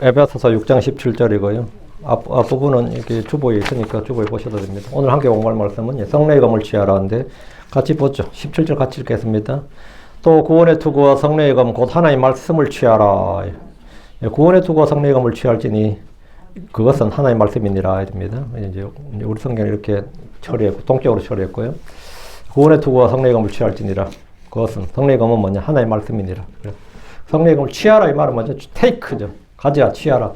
에베소서 6장 17절이고요. 앞부분은 이렇게 주보에 있으니까 주보에 보셔도 됩니다. 오늘 함께 공부할 말씀은 성령의 검을 취하라 하는데 같이 보죠. 17절 같이 읽겠습니다. 또 구원의 투구와 성령의 검 곧 하나님의 말씀을 취하라. 구원의 투구와 성령의 검을 취할지니 그것은 하나님의 말씀이니라 이랍니다. 이제 우리 성경을 이렇게 처리했고 동격으로 처리했고요. 구원의 투구와 성령의 검을 취할지니라. 그것은 성령의 검은 뭐냐? 하나님의 말씀이니라. 성령의 검을 취하라 이 말은 뭐죠? 테이크죠. 가져야 취하라.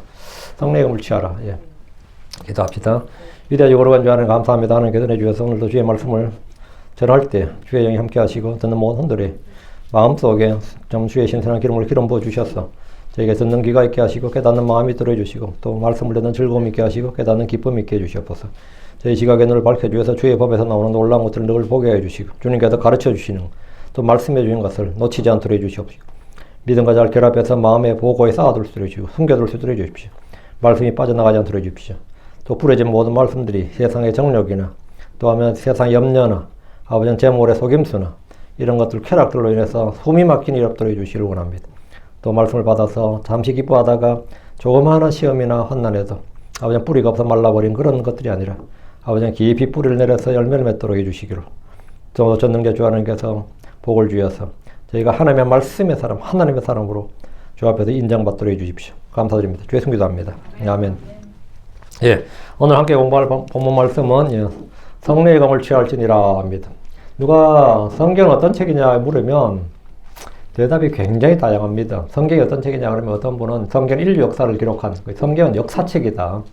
성령의 검을 취하라. 예. 기도합시다. 위대하고 거룩한 주 하나님 감사합니다. 하나님께서 내주셔서 오늘도 주의 말씀을 전할 때 주의 영이 함께 하시고 듣는 모든 분들이 마음속에 좀 주의 신선한 기름을 기름 부어 주셔서 저에게 듣는 귀가 있게 하시고 깨닫는 마음이 들어 주시고 또 말씀을 듣는 즐거움 있게 하시고 깨닫는 기쁨 있게 해 주시옵소서. 저희 지각의 눈을 밝혀 주셔서 주의 법에서 나오는 놀라운 것들을 늘 보게 해 주시고 주님께서 가르쳐 주시는 또 말씀해 주신 것을 놓치지 않도록 해 주시옵소서. 믿음과 잘 결합해서 마음의 보고에 쌓아둘 수 있도록 해주시고 숨겨둘 수 있도록 해주십시오. 말씀이 빠져나가지 않도록 해주십시오. 또 부러진 모든 말씀들이 세상의 정욕이나 또 하면 세상의 염려나 아버지는 제물의 속임수나 이런 것들 쾌락들로 인해서 숨이 막힌 일 없도록 해주시기를 원합니다. 또 말씀을 받아서 잠시 기뻐하다가 조그마한 시험이나 환난에도 아버지는 뿌리가 없어 말라버린 그런 것들이 아니라 아버지는 깊이 뿌리를 내려서 열매를 맺도록 해주시기로 또 전능계 주 하나님께서 복을 주셔서 저희가 하나님의 말씀의 사람, 하나님의 사람으로 주 앞에서 인정받도록 해주십시오. 감사드립니다. 주의 승기도합니다. 아멘. 예, 오늘 함께 공부할 본문 말씀은 성령의 검을 취할지니라 합니다. 누가 성경은 어떤 책이냐 물으면 대답이 굉장히 다양합니다. 성경이 어떤 책이냐 그러면 어떤 분은 성경 인류 역사를 기록한 성경은 역사책이다.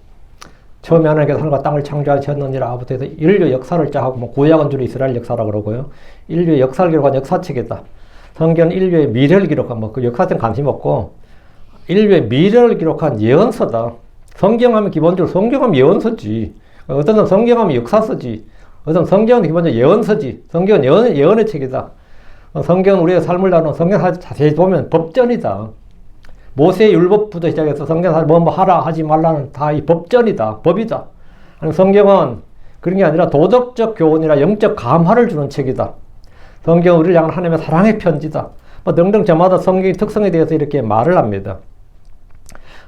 처음에 하나님께서 하늘과 땅을 창조하셨느니라부터 해서 인류 역사를 쫙하고 뭐 구약은 주로 이스라엘 역사라 그러고요. 인류의 역사를 기록한 역사책이다. 성경은 인류의 미래를 기록한 그 역사에는 관심 없고 인류의 미래를 기록한 예언서다. 성경하면 기본적으로 성경하면 예언서지. 어떤 사람은 성경하면 역사서지. 어떤 성경은 기본적으로 예언서지. 성경은 예언의 책이다. 성경은 우리의 삶을 나누는 성경 자세히 보면 법전이다. 모세의 율법부터 시작해서 성경 뭐 하라 하지 말라는 다 이 법전이다. 법이다. 성경은 그런 게 아니라 도덕적 교훈이나 영적 감화를 주는 책이다. 성경은 우리를 향한 하나님의 사랑의 편지다. 뭐 등등 저마다 성경의 특성에 대해서 이렇게 말을 합니다.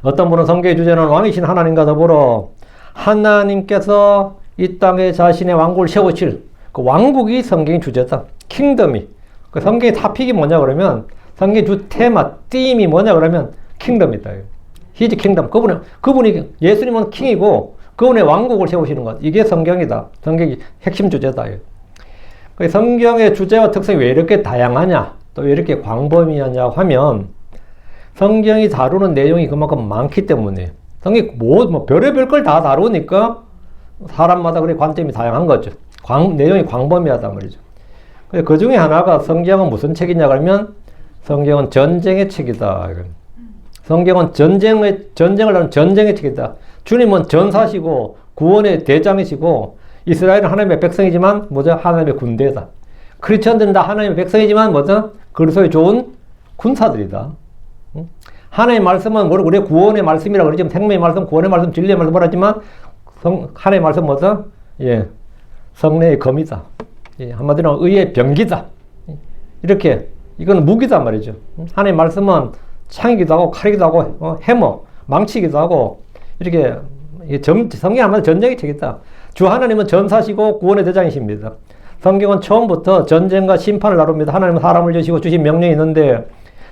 어떤 분은 성경의 주제는 왕이신 하나님과 더불어 하나님께서 이 땅에 자신의 왕국을 세우실 그 왕국이 성경의 주제다. 킹덤이. 그 성경의 타픽이 뭐냐 그러면 성경의 주 테마, 띠임이 뭐냐 그러면 킹덤이다. 히즈 킹덤. 그분이 예수님은 킹이고 그분의 왕국을 세우시는 것. 이게 성경이다. 성경의 핵심 주제다. 성경의 주제와 특성이 왜 이렇게 다양하냐, 또 왜 이렇게 광범위하냐 하면 성경이 다루는 내용이 그만큼 많기 때문에 성경이 뭐 별의별 걸 다 다루니까 사람마다 그래 관점이 다양한 거죠. 내용이 광범위하단 말이죠. 그 중에 하나가 성경은 무슨 책이냐 그러면 성경은 전쟁의 책이다. 성경은 전쟁을 하는 전쟁의 책이다. 주님은 전사시고 구원의 대장이시고 이스라엘은 하나님의 백성이지만 뭐죠? 하나님의 군대다. 크리스천들은 다 하나님의 백성이지만 뭐죠? 그리스도의 좋은 군사들이다. 하나님의 말씀은 우리의 구원의 말씀이라고 그러죠. 생명의 말씀, 구원의 말씀, 진리의 말씀 말하지만 하나님의 말씀 뭐죠? 예, 성령의 검이다. 예, 한마디로 의의 병기다. 이렇게 이건 무기다 말이죠. 하나님의 말씀은 창이기도 하고 칼이기도 하고 해머, 망치기도 하고 이렇게 성경 한마디로 전쟁의 책이다. 주 하나님은 전사시고 구원의 대장이십니다. 성경은 처음부터 전쟁과 심판을 다룹니다. 하나님은 사람을 주시고 주신 명령이 있는데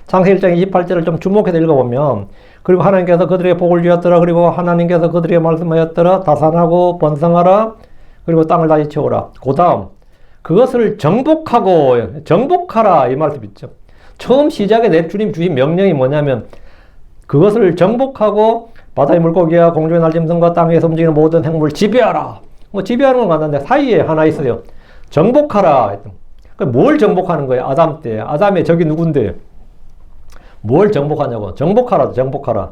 창세기 1장 28절을 좀 주목해서 읽어보면 그리고 하나님께서 그들에게 복을 주었더라. 그리고 하나님께서 그들에게 말씀하였더라. 다산하고 번성하라. 그리고 땅을 다시 채우라. 그 다음 그것을 정복하라 이 말씀 있죠. 처음 시작에 내 주님 주신 명령이 뭐냐면 그것을 정복하고 바다의 물고기와 공중의 날짐승과 땅에서 움직이는 모든 생물을 지배하라. 지배하는 건 맞는데 사이에 하나 있어요. 정복하라. 뭘 정복하는 거예요? 아담 때. 아담의 적이 누군데? 뭘 정복하냐고. 정복하라.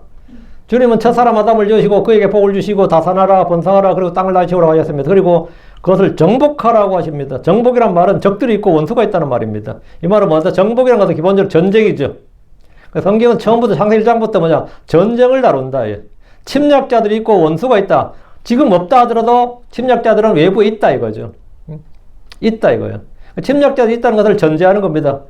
주님은 첫사람 아담을 지으시고 그에게 복을 주시고 다산하라, 번성하라, 그리고 땅을 다시 채우라고 하셨습니다. 그리고 그것을 정복하라고 하십니다. 정복이란 말은 적들이 있고 원수가 있다는 말입니다. 이 말은 뭐죠? 정복이란 것은 기본적으로 전쟁이죠. 성경은 처음부터 창세기 1장부터 뭐냐? 전쟁을 다룬다. 침략자들이 있고 원수가 있다. 지금 없다 하더라도 침략자들은 외부에 있다 이거죠. 있다 이거예요. 침략자들이 있다는 것을 전제하는 겁니다.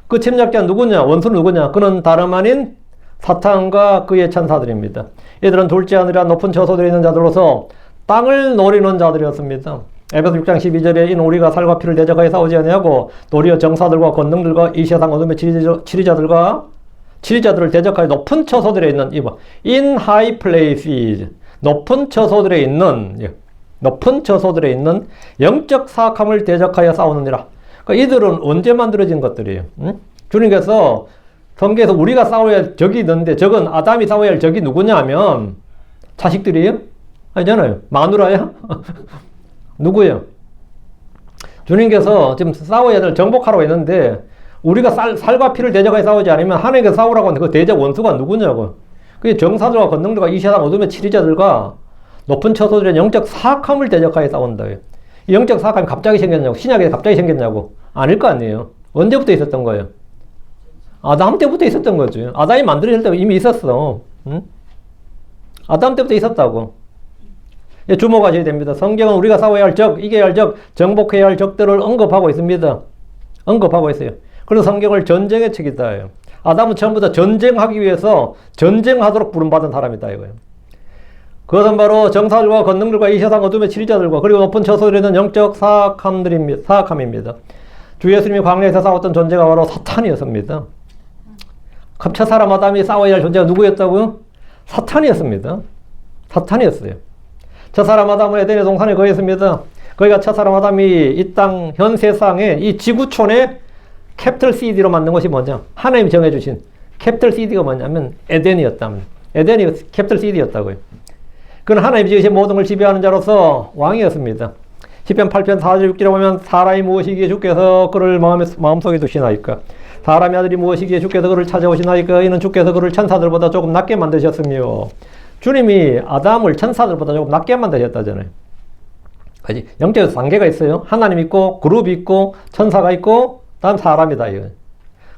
그 침략자 누구냐? 원수는 누구냐? 그는 다름 아닌 사탄과 그의 천사들입니다. 이들은 둘째 하늘이라 높은 처소들에 있는 자들로서 땅을 노리는 자들이었습니다. 에베소 6장 12절에 이는 우리가 살과 피를 대적하여 싸우지 아니하고 도리어 정사들과 권능들과 이 세상 어둠의 지리자들을 대적하여 높은 처소들에 있는 in high places 높은 처소들에 있는 영적 사악함을 대적하여 싸우느니라. 그러니까 이들은 언제 만들어진 것들이에요? 주님께서 성경에서 우리가 싸워야 할 적이 있는데 적은 아담이 싸워야 할 적이 누구냐 하면 자식들이에요? 아니잖아요. 마누라야? 누구예요? 주님께서 지금 싸워야 될 정복하라고 했는데 우리가 살과 피를 대적하여 싸우지 않으면 하나님께서 싸우라고 하는데 그 대적 원수가 누구냐고. 그게 정사들과 권능들과 이 세상 어둠의 치리자들과 높은 처소들의 영적 사악함을 대적하여 싸운다. 이 영적 사악함이 갑자기 생겼냐고. 신약에 갑자기 생겼냐고. 아닐 거 아니에요. 언제부터 있었던 거예요? 아담 때부터 있었던 거죠. 아담이 만들어질 때 이미 있었어. 응? 아담 때부터 있었다고. 주목하셔야 됩니다. 성경은 우리가 싸워야 할 적, 이겨야 할 적, 정복해야 할 적들을 언급하고 있습니다. 언급하고 있어요. 그래서 성경을 전쟁의 책이다 해요. 아담은 처음부터 전쟁하기 위해서 전쟁하도록 부름받은 사람이다 이거예요. 그것은 바로 정사들과 권능들과 이 세상 어둠의 치리자들과 그리고 높은 처소들에 있는 영적 사악함입니다. 주 예수님이 광야에서 싸웠던 존재가 바로 사탄이었습니다. 첫 사람 아담이 싸워야 할 존재가 누구였다고요? 사탄이었습니다. 사탄이었어요. 첫 사람 아담은 에덴의 동산에 거했습니다. 거기가 첫 사람 아담이 이 땅, 현 세상에 이 지구촌에 캐피털 CD로 만든 것이 뭐냐? 하나님이 정해주신 캐피털 CD가 뭐냐면 에덴이었답니다. 에덴이 캐피털 CD였다고요. 그는 하나님이 지으신 모든 걸 지배하는 자로서 왕이었습니다. 시편 8편 4절 6절에 보면 사람이 무엇이기에 주께서 그를 마음속에 두시나이까? 사람의 아들이 무엇이기에 주께서 그를 찾아오시나이까? 이는 주께서 그를 천사들보다 조금 낮게 만드셨으며 주님이 아담을 천사들보다 조금 낮게 만드셨다잖아요. 그지? 영적에서 단계가 있어요. 하나님 있고 그룹이 있고 천사가 있고 다음 사람이다. 이거.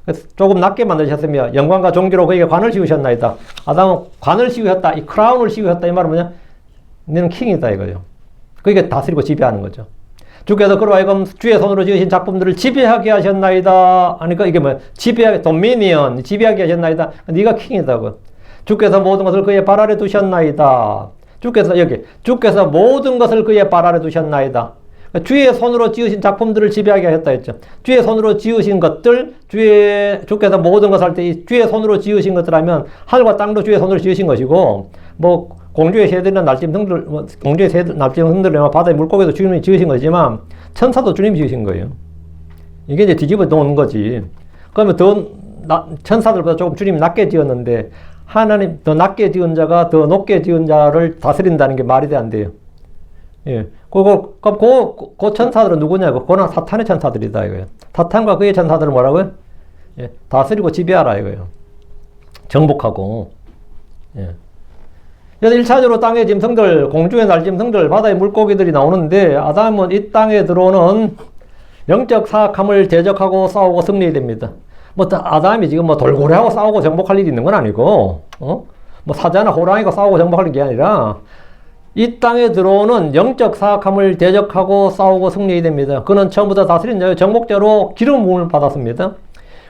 그래서 조금 낮게 만드셨으며 영광과 존귀로 그에게 관을 씌우셨나이다. 아담은 관을 씌우셨다. 이 크라운을 씌우셨다. 이 말은 뭐냐? 너는 킹이다 이거죠. 그게 다스리고 지배하는 거죠. 주께서 그로 하여금 주의 손으로 지으신 작품들을 지배하게 하셨나이다. 하니까 이게 뭐야? 도미니언, 지배하게 하셨나이다. 네가 킹이다고. 주께서 모든 것을 그의 발 아래 두셨나이다. 주께서 모든 것을 그의 발 아래 두셨나이다. 주의 손으로 지으신 작품들을 지배하게 하셨다 했죠. 주의 손으로 지으신 것들, 주께서 모든 것을 할 때 주의 손으로 지으신 것들 하면 하늘과 땅도 주의 손으로 지으신 것이고, 공주의 새들이나 날짐승들, 공주의 새들, 날짐승들이나 바다의 물고기도 주님이 지으신 거지만, 천사도 주님이 지으신 거예요. 이게 이제 뒤집어 놓는 거지. 그러면 천사들보다 조금 주님이 낮게 지었는데, 하나님 더 낮게 지은 자가 더 높게 지은 자를 다스린다는 게 말이 안 돼요. 예. 그 천사들은 누구냐고? 그건 사탄의 천사들이다 이거예요. 사탄과 그의 천사들은 뭐라고요? 예. 다스리고 지배하라 이거예요. 정복하고. 예. 그래서 1차적으로 땅의 짐승들, 공중의 날짐승들, 바다의 물고기들이 나오는데 아담은 이 땅에 들어오는 영적 사악함을 대적하고 싸우고 승리해야 됩니다. 아담이 지금 돌고래하고 싸우고 정복할 일이 있는 건 아니고, 사자나 호랑이가 싸우고 정복하는 게 아니라, 이 땅에 들어오는 영적 사악함을 대적하고 싸우고 승리해야 됩니다. 그는 처음부터 다스린 자의 정복자로 기름 부음을 받았습니다.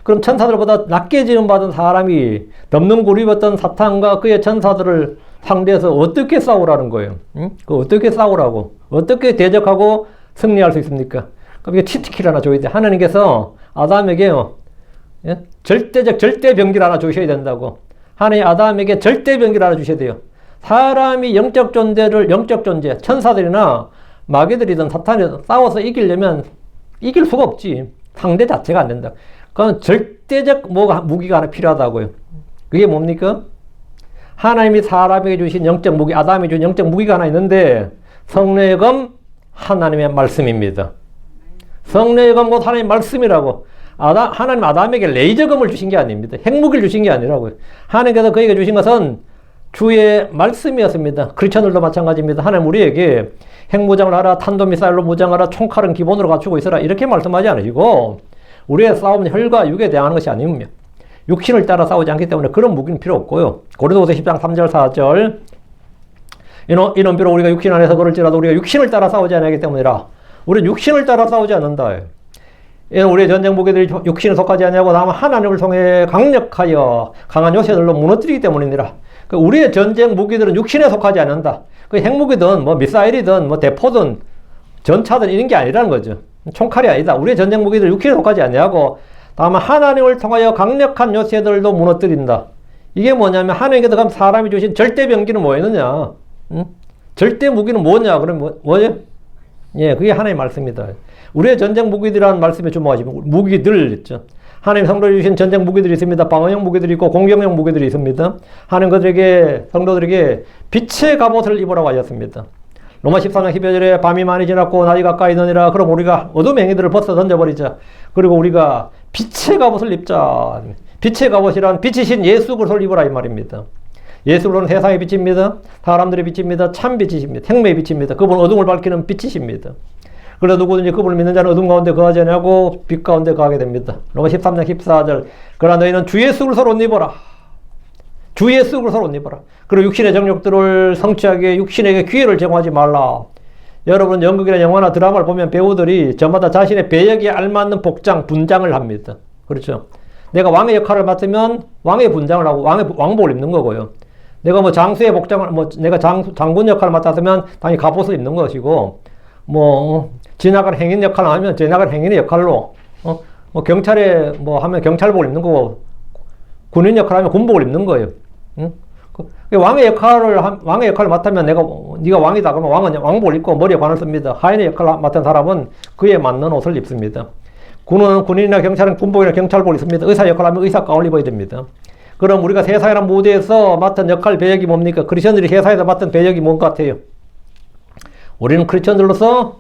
그럼 천사들보다 낮게 지음받은 사람이 덮는 굴 입었던 사탄과 그의 천사들을 상대해서 어떻게 싸우라는 거예요? 어떻게 싸우라고? 어떻게 대적하고 승리할 수 있습니까? 그럼 이게 치트키를 하나 줘야 돼. 하나님께서 아담에게요, 절대적 절대병기를 하나 주셔야 된다고. 하나님 아담에게 절대병기를 하나 주셔야 돼요. 사람이 영적 존재, 천사들이나 마귀들이든 사탄이든 싸워서 이기려면 이길 수가 없지. 상대 자체가 안 된다. 그건 절대적 무기가 하나 필요하다고요. 그게 뭡니까? 하나님이 사람에게 주신 영적 무기, 아담이 주신 영적 무기가 하나 있는데 성령의 검, 하나님의 말씀입니다. 성령의 검 곧 하나님의 말씀이라고. 하나님 아담에게 레이저검을 주신 게 아닙니다. 핵무기를 주신 게 아니라고요. 하나님께서 그에게 주신 것은 주의 말씀이었습니다. 크리스천들도 마찬가지입니다. 하나님 우리에게 핵무장을 하라, 탄도미사일로 무장하라, 총칼은 기본으로 갖추고 있어라 이렇게 말씀하지 않으시고 우리의 싸움은 혈과 육에 대항하는 것이 아닙니다. 육신을 따라 싸우지 않기 때문에 그런 무기는 필요 없고요. 고린도후서 10장 3절 4절 이는 비록 우리가 육신 안에서 걸을지라도 우리가 육신을 따라 싸우지 않기 때문이라. 우리는 육신을 따라 싸우지 않는다. 이는 우리의 전쟁 무기들이 육신에 속하지 아니하고 다만 하나님을 통해 강력하여 강한 요새들로 무너뜨리기 때문이니라. 그 우리의 전쟁 무기들은 육신에 속하지 않는다. 그 핵무기든 뭐 미사일이든 뭐 대포든 전차든 이런 게 아니라는 거죠. 총칼이 아니다. 우리의 전쟁 무기들 육신에 속하지 아니하고 다만 하나님을 통하여 강력한 요새들도 무너뜨린다. 이게 뭐냐면 하나님께 들어가면 사람이 주신 절대 병기는 뭐였느냐? 응? 절대 무기는 뭐냐? 그럼 뭐죠? 예, 그게 하나님의 말씀입니다. 우리의 전쟁 무기들이라는 말씀에 주목하시면 무기들 있죠. 하나님 성도들이 주신 전쟁 무기들이 있습니다. 방어용 무기들이 있고 공격용 무기들이 있습니다. 하나님 그들에게 성도들에게 빛의 갑옷을 입으라고 하셨습니다. 로마 14장 12절에 밤이 많이 지났고 낮이 가까이 더니라. 그럼 우리가 어둠의 행위들을 벗어 던져버리자. 그리고 우리가 빛의 갑옷을 입자. 빛의 갑옷이란 빛이신 예수 그리스도를 입으라 이 말입니다. 예수 그리스도는 세상의 빛입니다. 사람들의 빛입니다. 참 빛이십니다. 생명의 빛입니다. 그분은 어둠을 밝히는 빛이십니다. 그래서 누구든지 그분을 믿는 자는 어둠 가운데 거하지 아니하고 빛 가운데 거하게 됩니다. 로마 13장 14절 그러나 너희는 주 예수 그리스도를 옷 입어라. 주 예수 그리스도를 옷 입어라. 그리고 육신의 정욕들을 성취하기에 육신에게 기회를 제공하지 말라. 여러분 연극이나 영화나 드라마를 보면 배우들이 저마다 자신의 배역에 알맞는 복장, 분장을 합니다. 그렇죠. 내가 왕의 역할을 맡으면 왕의 분장을 하고 왕복을 입는 거고요. 내가 뭐 장수의 복장을, 내가 장군 역할을 맡았으면 당연히 갑옷을 입는 것이고, 지나가는 행인 역할을 하면 지나가는 행인의 역할로, 경찰에 하면 경찰복을 입는 거고, 군인 역할을 하면 군복을 입는 거예요. 응? 왕의 역할을 맡으면 네가 왕이다. 그러면 왕은 왕복을 입고 머리에 관을 씁니다. 하인의 역할을 맡은 사람은 그에 맞는 옷을 입습니다. 군인이나 경찰은 군복이나 경찰복을 입습니다. 의사 역할을 하면 의사 가운을 입어야 됩니다. 그럼 우리가 세상이라는 무대에서 맡은 역할, 배역이 뭡니까? 크리스천들이 세상에서 맡은 배역이 뭔 것 같아요? 우리는 크리스천들로서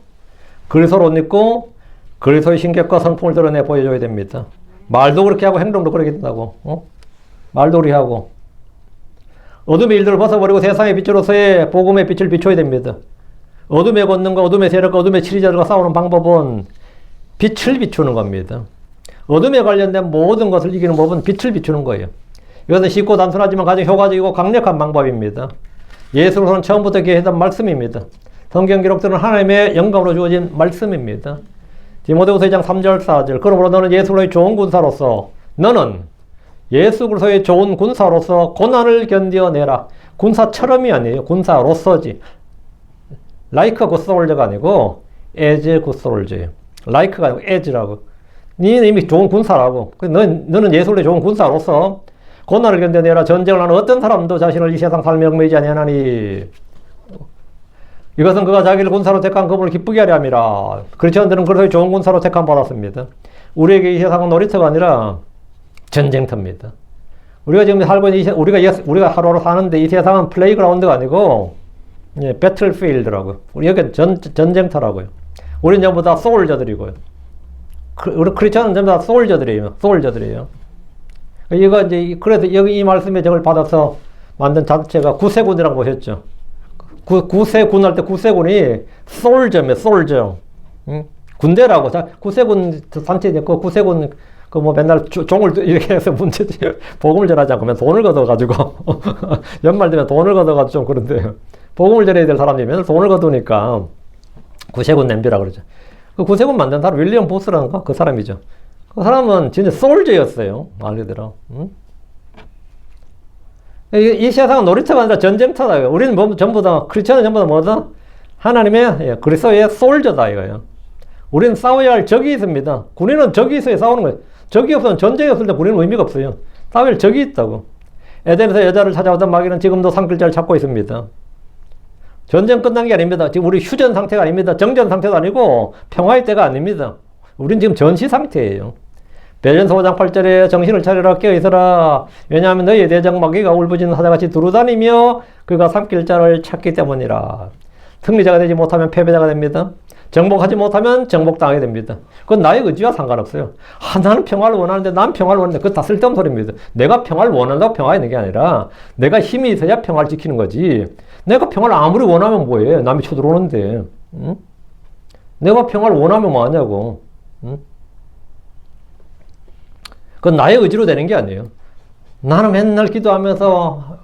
그리스도를 옷 입고 그리스도의 신격과 성품을 드러내 보여줘야 됩니다. 말도 그렇게 하고 행동도 그렇게 된다고. 말도 그렇게 하고. 어둠의 일들을 벗어버리고 세상의 빛으로서의 복음의 빛을 비춰야 됩니다. 어둠의 권능과 어둠의 세력과 어둠의 치리자들과 싸우는 방법은 빛을 비추는 겁니다. 어둠에 관련된 모든 것을 이기는 법은 빛을 비추는 거예요. 이것은 쉽고 단순하지만 가장 효과적이고 강력한 방법입니다. 예수로서는 처음부터 계획했던 말씀입니다. 성경 기록들은 하나님의 영감으로 주어진 말씀입니다. 디모데후서 2장 3절 4절 그러므로 너는 예수 그리스도의 좋은 군사로서 너는 예수 그리스도의 좋은 군사로서 고난을 견뎌내라. 군사처럼이 아니에요. 군사로서지. like a good soldier가 아니고 as a good soldier예요. like가 아니고 as라고. 너는 이미 좋은 군사라고. 너는 예수 그리스도의 좋은 군사로서 고난을 견뎌내라. 전쟁을 하는 어떤 사람도 자신을 이 세상 삶에 얽매이지 아니하나니 이것은 그가 자기를 군사로 택한 그분을 기쁘게 하려 함이라. 그리스도인들은 그리스도의 좋은 군사로 택함 받았습니다. 우리에게 이 세상은 놀이터가 아니라 전쟁터입니다. 우리가 지금 살고 있는 우리가 하루하루 사는데 이 세상은 플레이그라운드가 아니고 배틀필드라고요. 우리 여기는 전쟁터라고요. 우리는 전부 다 소울저들이고요. 우리 크리스천은 전부 다 소울저들이에요. 이거 이제 그래서 여기 이 말씀에 저걸 받아서 만든 자체가 구세군이라고 보셨죠. 구세군 할 때 구세군이 솔저입니다. 응? 군대라고. 구세군 산책이 있고 구세군 맨날 종을 이렇게 해서 문제지. 복음을 전하지 않고 돈을 걷어가지고 연말 되면 돈을 걷어가지고 좀 그런데요. 복음을 전해야 될 사람들이 맨날 돈을 걷으니까 구세군 냄비라 그러죠. 그 구세군 만든 사람 윌리엄 보스라는가 그 사람이죠. 그 사람은 진짜 솔저였어요. 말 그대로. 응? 이 세상은 놀이터가 아니라 전쟁터다. 우리는 전부 다 크리스천은 전부 다 뭐다? 하나님의 그리스도의 솔저다 이거예요. 우리는 싸워야 할 적이 있습니다. 군인은 적이 있어야 싸우는 거예요. 적이 없으면 전쟁이 없을 때 군인은 의미가 없어요. 싸워야 할 적이 있다고. 에덴에서 여자를 찾아오던 마귀는 지금도 산길자를 찾고 있습니다. 전쟁 끝난 게 아닙니다. 지금 우리 휴전 상태가 아닙니다. 정전 상태도 아니고 평화의 때가 아닙니다. 우린 지금 전시 상태예요. 베드로전서 5장 8절에 정신을 차리라 깨어있어라. 왜냐하면 너희의 대적 마귀가 울부짖는 사자같이 두루다니며 그가 삼킬 자를 찾기 때문이라. 승리자가 되지 못하면 패배자가 됩니다. 정복하지 못하면 정복당하게 됩니다. 그건 나의 의지와 상관없어요. 나는 평화를 원하는데 난 평화를 원하는데 그거 다 쓸데없는 소리입니다. 내가 평화를 원한다고 평화가 있는 게 아니라 내가 힘이 있어야 평화를 지키는 거지. 내가 평화를 아무리 원하면 뭐해. 남이 쳐들어오는데. 응? 내가 평화를 원하면 뭐하냐고. 응? 그건 나의 의지로 되는 게 아니에요. 나는 맨날 기도하면서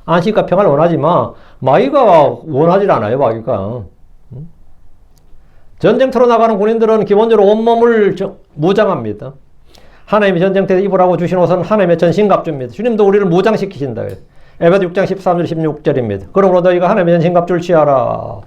안식과 평화를 원하지만 마귀가 원하지 않아요. 마귀가. 전쟁터로 나가는 군인들은 기본적으로 온몸을 무장합니다. 하나님이 전쟁 때 입으라고 주신 옷은 하나님의 전신갑주입니다. 주님도 우리를 무장시키신다. 에베소 6장 13절 16절입니다. 그러므로 너희가 하나님의 전신갑주를 취하라.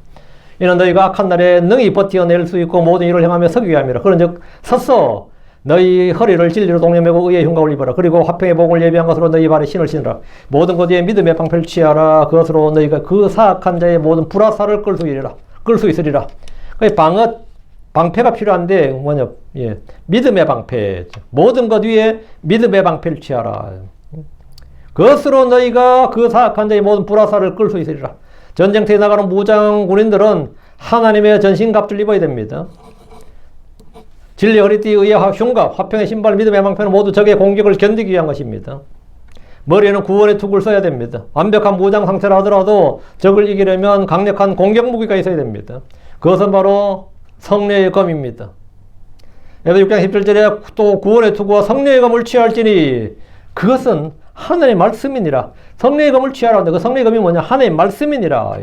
이는 너희가 악한 날에 능히 버티어낼 수 있고 모든 일을 행하며 서기 위함이라. 그런즉 서서 너희 허리를 진리로 동여매고 의의 흉곽을 입어라. 그리고 화평의 복을 예비한 것으로 너희 발에 신을 신으라. 모든 것 위에 믿음의 방패를 취하라. 그것으로 너희가 그 사악한 자의 모든 불화살을 끌 수 있으리라. 방패가 필요한데 뭐냐? 예, 믿음의 방패. 모든 것 위에 믿음의 방패를 취하라. 그것으로 너희가 그 사악한 자의 모든 불화살을 끌 수 있으리라. 전쟁터에 나가는 무장 군인들은 하나님의 전신갑주를 입어야 됩니다. 진리의 허리띠, 의의 흉곽, 화평의 신발, 믿음의 방패는 모두 적의 공격을 견디기 위한 것입니다. 머리에는 구원의 투구를 써야 됩니다. 완벽한 무장 상태라 하더라도 적을 이기려면 강력한 공격 무기가 있어야 됩니다. 그것은 바로 성령의 검입니다. 에베소 6장 17절에 또 구원의 투구와 성령의 검을 취할지니 그것은 하나님의 말씀이니라. 성령의 검을 취하라는데 그 성령의 검이 뭐냐? 하나님의 말씀이니라.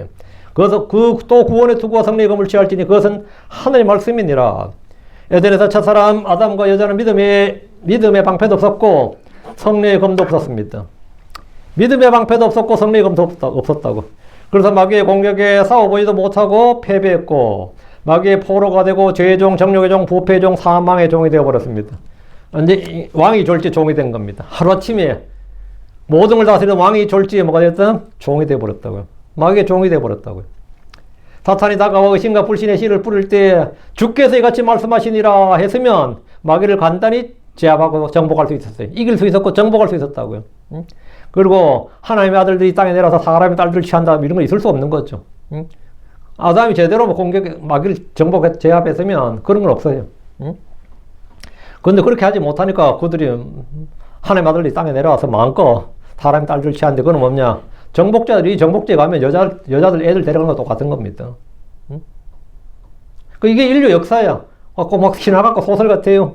그래서 또 구원의 투구와 성령의 검을 취할지니 그것은 하나님의 말씀이니라. 에덴에서 첫사람 아담과 여자는 믿음의 방패도 없었고 성령의 검도 없었습니다. 믿음의 방패도 없었고 성령의 검도 없었다고. 그래서 마귀의 공격에 싸워보지도 못하고 패배했고 마귀의 포로가 되고 죄의 종, 정욕의 종, 부패의 종, 사망의 종이 되어버렸습니다. 이제 왕이 졸지 종이 된 겁니다. 하루아침에 모든 걸 다스리는 왕이 졸지에 뭐가 됐든 종이 되어버렸다고요. 마귀의 종이 되어버렸다고요. 사탄이 다가와 의심과 불신의 씨를 뿌릴 때 주께서 이같이 말씀하시니라 했으면 마귀를 간단히 제압하고 정복할 수 있었어요. 이길 수 있었고 정복할 수 있었다고요. 그리고 하나님의 아들들이 땅에 내려서 사람의 딸들을 취한다 이런 거 있을 수 없는 거죠. 아담이 제대로 마귀를 제압했으면 그런 건 없어요. 그런데 그렇게 하지 못하니까 그들이 하나님의 아들들이 땅에 내려와서 마음껏 사람의 딸들을 취하는데 그건 뭐냐? 정복자들이 정복제에 가면 여자들 애들 데려가는 거 똑같은 겁니다. 이게 인류 역사야. 막 지나가고 소설 같아요.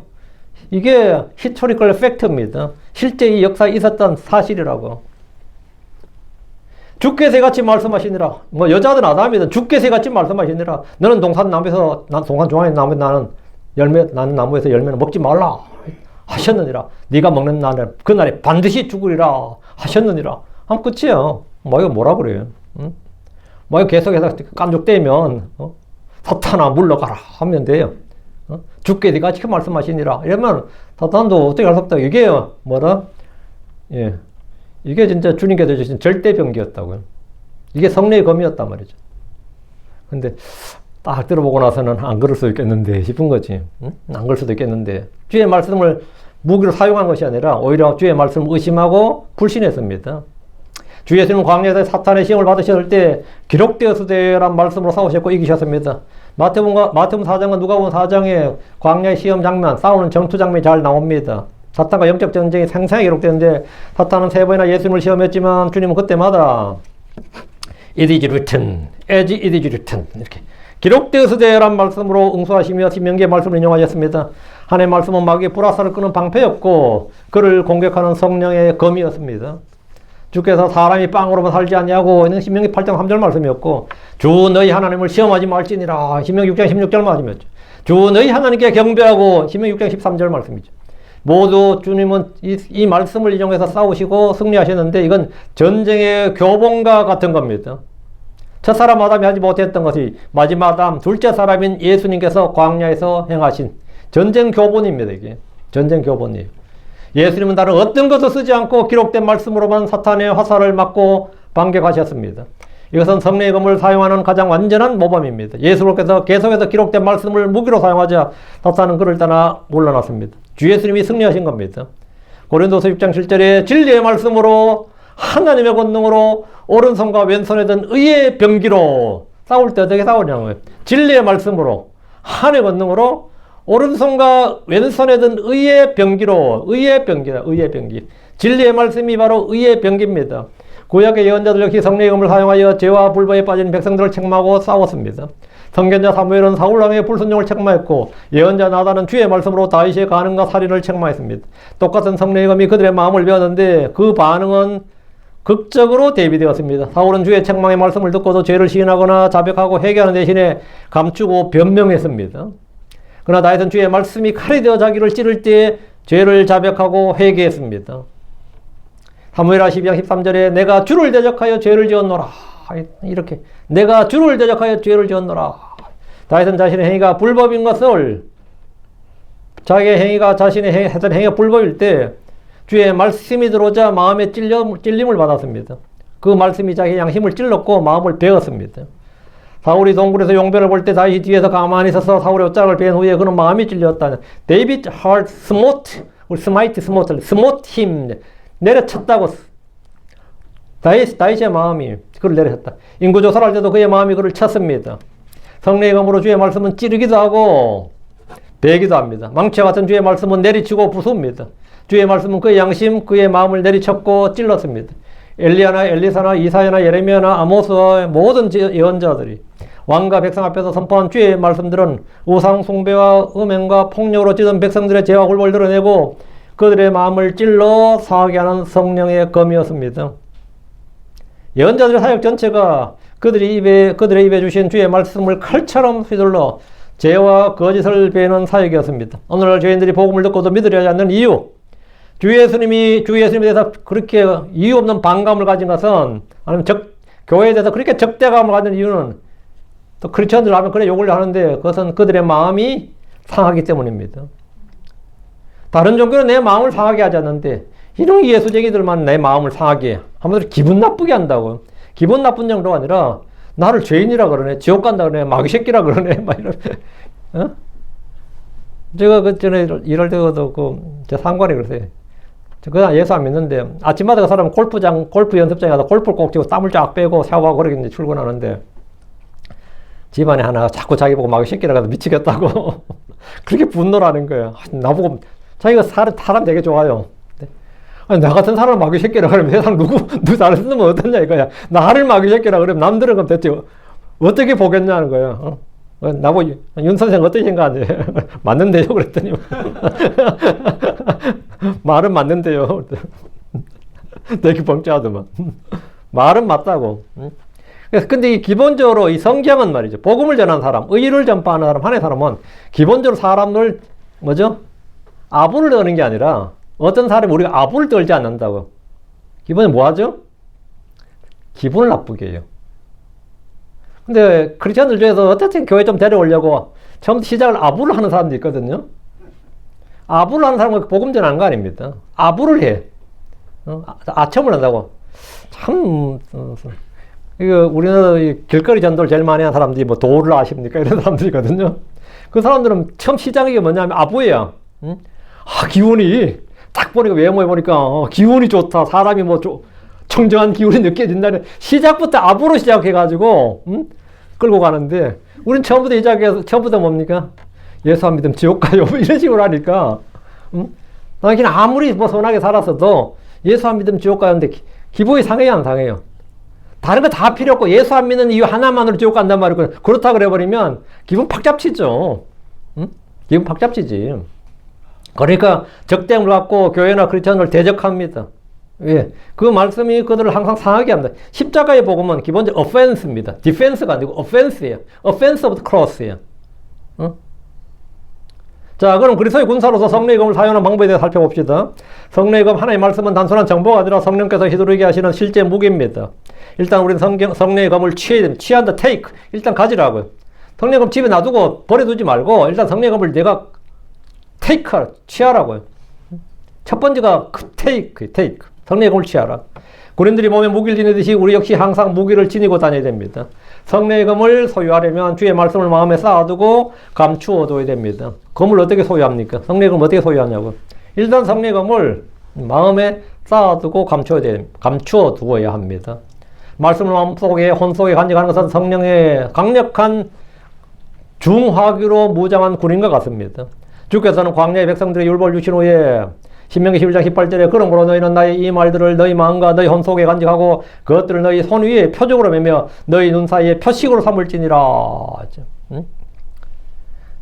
이게 히스토리컬 팩트입니다. 실제 이 역사에 있었던 사실이라고. 주께서 같이 말씀하시니라. 뭐 여자든 아담이든 주께서 같이 말씀하시니라. 너는 동산 나무에서 동산 중앙에 나는 나는 나무에서 열매는 먹지 말라 하셨느니라. 네가 먹는 날에 그날에 반드시 죽으리라 하셨느니라. 하면 끝이에요. 뭐 이거 뭐라 그래요? 응? 뭐 이거 계속해서 깐죽대면 사탄아 물러가라 하면 돼요. 주께 네가 지금 말씀하시니라. 이러면 사탄도 어떻게 할 수 없다. 이게 뭐라? 예, 이게 진짜 주님께서 주신 절대병기였다고요. 이게 성령의 검이었단 말이죠. 근데 딱 들어보고 나서는 안 그럴 수도 있겠는데 싶은 거지. 응? 안 그럴 수도 있겠는데 주의 말씀을 무기로 사용한 것이 아니라 오히려 주의 말씀을 의심하고 불신했습니다. 주 예수님은 광야에서 사탄의 시험을 받으셨을 때 기록되었으되란 말씀으로 싸우셨고 이기셨습니다. 마태복음 4장과 누가복음 4장에 광야의 시험 장면, 싸우는 전투 장면이 잘 나옵니다. 사탄과 영적 전쟁이 생생하게 기록되는데 사탄은 3번이나 예수님을 시험했지만 주님은 그때마다 It is written, as it is written 이렇게 기록되었으되란 말씀으로 응수하시며 신명기의 말씀을 인용하셨습니다. 하나님의 말씀은 마귀의 불화살을 끄는 방패였고 그를 공격하는 성령의 검이었습니다. 주께서 사람이 빵으로만 살지 않냐고 있는 신명기 8장 3절 말씀이었고 주 너희 하나님을 시험하지 말지니라 신명기 6장 16절 말씀이었죠. 주 너희 하나님께 경배하고 신명기 6장 13절 말씀이죠. 모두 주님은 이 말씀을 인용해서 싸우시고 승리하셨는데 이건 전쟁의 교본과 같은 겁니다. 첫사람 아담이 하지 못했던 것이 마지막 아담 둘째 사람인 예수님께서 광야에서 행하신 전쟁 교본입니다. 이게 전쟁 교본이에요. 예수님은 다른 어떤 것을 쓰지 않고 기록된 말씀으로만 사탄의 화살을 맞고 반격하셨습니다. 이것은 성령의 검을 사용하는 가장 완전한 모범입니다. 예수님께서 계속해서 기록된 말씀을 무기로 사용하자 사탄은 그를 떠나 물러났습니다. 주 예수님이 승리하신 겁니다. 고린도서 6장 7절에 진리의 말씀으로 하나님의 권능으로 오른손과 왼손에 든 의의 병기로 싸울 때 어떻게 싸우냐는 거예요. 진리의 말씀으로 하나님의 권능으로 오른손과 왼손에 든 의의 병기로 의의 병기 진리의 말씀이 바로 의의 병기입니다. 구약의 예언자들 역시 성령의 검을 사용하여 죄와 불법에 빠진 백성들을 책망하고 싸웠습니다. 선견자 사무엘은 사울왕의 불순종을 책망했고 예언자 나단은 주의 말씀으로 다윗의 간음과 살인을 책망했습니다. 똑같은 성령의 검이 그들의 마음을 베었는데 그 반응은 극적으로 대비되었습니다. 사울은 주의 책망의 말씀을 듣고도 죄를 시인하거나 자백하고 회개하는 대신에 감추고 변명했습니다. 그러나 다윗은 주의 말씀이 칼이 되어 자기를 찌를 때 죄를 자백하고 회개했습니다. 사무엘하 12장 13절에 내가 주를 대적하여 죄를 지었노라. 이렇게 내가 주를 대적하여 죄를 지었노라. 다윗은 자신의 행위가 불법인 것을 자기의 행위가 자신의 했던 행위가 불법일 때 주의 말씀이 들어오자 마음에 찔림을 받았습니다. 그 말씀이 자기의 양심을 찔렀고 마음을 베었습니다. 사울이 동굴에서 용변을 볼 때 다윗이 뒤에서 가만히 있어서 사울의 옷장을 베은 후에 그는 마음이 찔렸다. David heart smote, smote him. 내려쳤다고. 다윗의 마음이 그를 내려쳤다. 인구조사를 할 때도 그의 마음이 그를 쳤습니다. 성령의 검으로 주의 말씀은 찌르기도 하고 베기도 합니다. 망치와 같은 주의 말씀은 내리치고 부숩니다. 주의 말씀은 그의 양심, 그의 마음을 내리쳤고 찔렀습니다. 엘리야나 엘리사나 이사야나 예레미야나 아모스와 모든 예언자들이 왕과 백성 앞에서 선포한 주의 말씀들은 우상 숭배와 음행과 폭력으로 찌든 백성들의 죄와 굴복을 드러내고 그들의 마음을 찔러 상하게 하는 성령의 검이었습니다. 예언자들의 사역 전체가 그들의 입에 주신 주의 말씀을 칼처럼 휘둘러 죄와 거짓을 베는 사역이었습니다. 오늘날 죄인들이 복음을 듣고도 믿으려 하지 않는 이유, 주 예수님에 대해서 그렇게 이유 없는 반감을 가진 것은, 아니면 교회에 대해서 그렇게 적대감을 가진 이유는, 또 크리스천들 하면 그래 욕을 하는데 그것은 그들의 마음이 상하기 때문입니다. 다른 종교는 내 마음을 상하게 하지 않는데 이런 예수쟁이들만 내 마음을 상하게 해. 한마디로 기분 나쁘게 한다고. 기분 나쁜 정도가 아니라 나를 죄인이라 그러네, 지옥 간다 그러네, 마귀 새끼라 그러네, 막 이런. 어? 제가 그 전에 이럴 때도 제 상관이 그러세요. 그냥 예수 안 믿는데 아침마다 그 사람 골프 연습장에 가서 골프를 꼭 치고 땀을 쫙 빼고 샤워하고 그러게 출근하는데 집안에 하나 자꾸 자기 보고 마귀 새끼라 해서 미치겠다고 그렇게 분노를 하는 거예요. 나보고 자기가 사람 되게 좋아요. 아니, 나 같은 사람 마귀 새끼라 그러면 세상 누구 나를 쓰면 어떠냐 이거야. 나를 마귀 새끼라 그러면 남들은 그럼 대체 어떻게 보겠냐는 거예요. 나보고 윤 선생 어떻게 생각하지? 맞는데요? 그랬더니 말은 맞는데요. 되게 뻥짜하더만. 말은 맞다고. 그래서 근데 기본적으로 이 성경은 말이죠. 복음을 전하는 사람, 의를 전파하는 사람, 하나의 사람은 기본적으로 사람을 뭐죠? 아부를 떠는 게 아니라 어떤 사람이 우리가 아부를 떨지 않는다고. 기본에 뭐 하죠? 기분을 나쁘게 해요. 근데 크리스천들 중에서 어쨌든 교회 좀 데려오려고 처음부터 시작을 아부를 하는 사람도 있거든요. 아부를 하는 사람은 복음 전하는 거 아닙니다. 아부를 해. 아첨을 한다고. 참, 이거 우리나라 길거리 전도를 제일 많이 하는 사람들이 뭐 도를 아십니까? 이런 사람들이거든요. 그 사람들은 처음 시작이 뭐냐면 아부예요. 응? 아, 기운이, 딱 보니까 외모에 보니까 기운이 좋다. 사람이 뭐 청정한 기운이 느껴진다는 시작부터 아부로 시작해가지고, 응? 끌고 가는데, 우린 처음부터 뭡니까? 예수 안 믿으면 지옥 가요. 이런 식으로 하니까, 응? 그냥 아무리 뭐 선하게 살았어도 예수 안 믿으면 지옥 가는데 기분이 상해요, 안 상해요? 다른 거 다 필요 없고 예수 안 믿는 이유 하나만으로 지옥 간단 말이에요. 그렇다 그래버리면 기분 팍 잡치죠. 응? 기분 팍 잡치지. 그러니까 적대감을 갖고 교회나 크리스천을 대적합니다. 왜? 그 말씀이 그들을 항상 상하게 합니다. 십자가의 복음은 기본적으로 offense입니다. defense가 아니고 offense예요. offense of the cross예요. 응? 자, 그럼 그리스도의 군사로서 성령의 검을 사용하는 방법에 대해서 살펴봅시다. 성령의 검, 하나의 말씀은 단순한 정보가 아니라 성령께서 휘두르게 하시는 실제 무기입니다. 일단 우리는 성령의 검을 취한다, take. 일단 가지라고요. 성령의 검 집에 놔두고 버려두지 말고 일단 성령의 검을 내가 take, 취하라고요. 첫 번째가 take. 성령의 검을 취하라. 군인들이 몸에 무기를 지니듯이 우리 역시 항상 무기를 지니고 다녀야 됩니다. 성령의 검을 소유하려면 주의 말씀을 마음에 쌓아두고 감추어둬야 됩니다. 검을 어떻게 소유합니까? 성령의 검을 어떻게 소유하냐고. 일단 성령의 검을 마음에 쌓아두고 감추어두어야 합니다. 말씀을 마음속에 혼속에 간직하는 것은 성령의 강력한 중화기로 무장한 군인과 같습니다. 주께서는 광야의 백성들의 율법을 주신 후에 신명기 11장 18절에 그러므로 너희는 나의 이 말들을 너희 마음과 너희 혼속에 간직하고 그것들을 너희 손 위에 표적으로 매며 너희 눈 사이에 표식으로 삼을지니라. 응?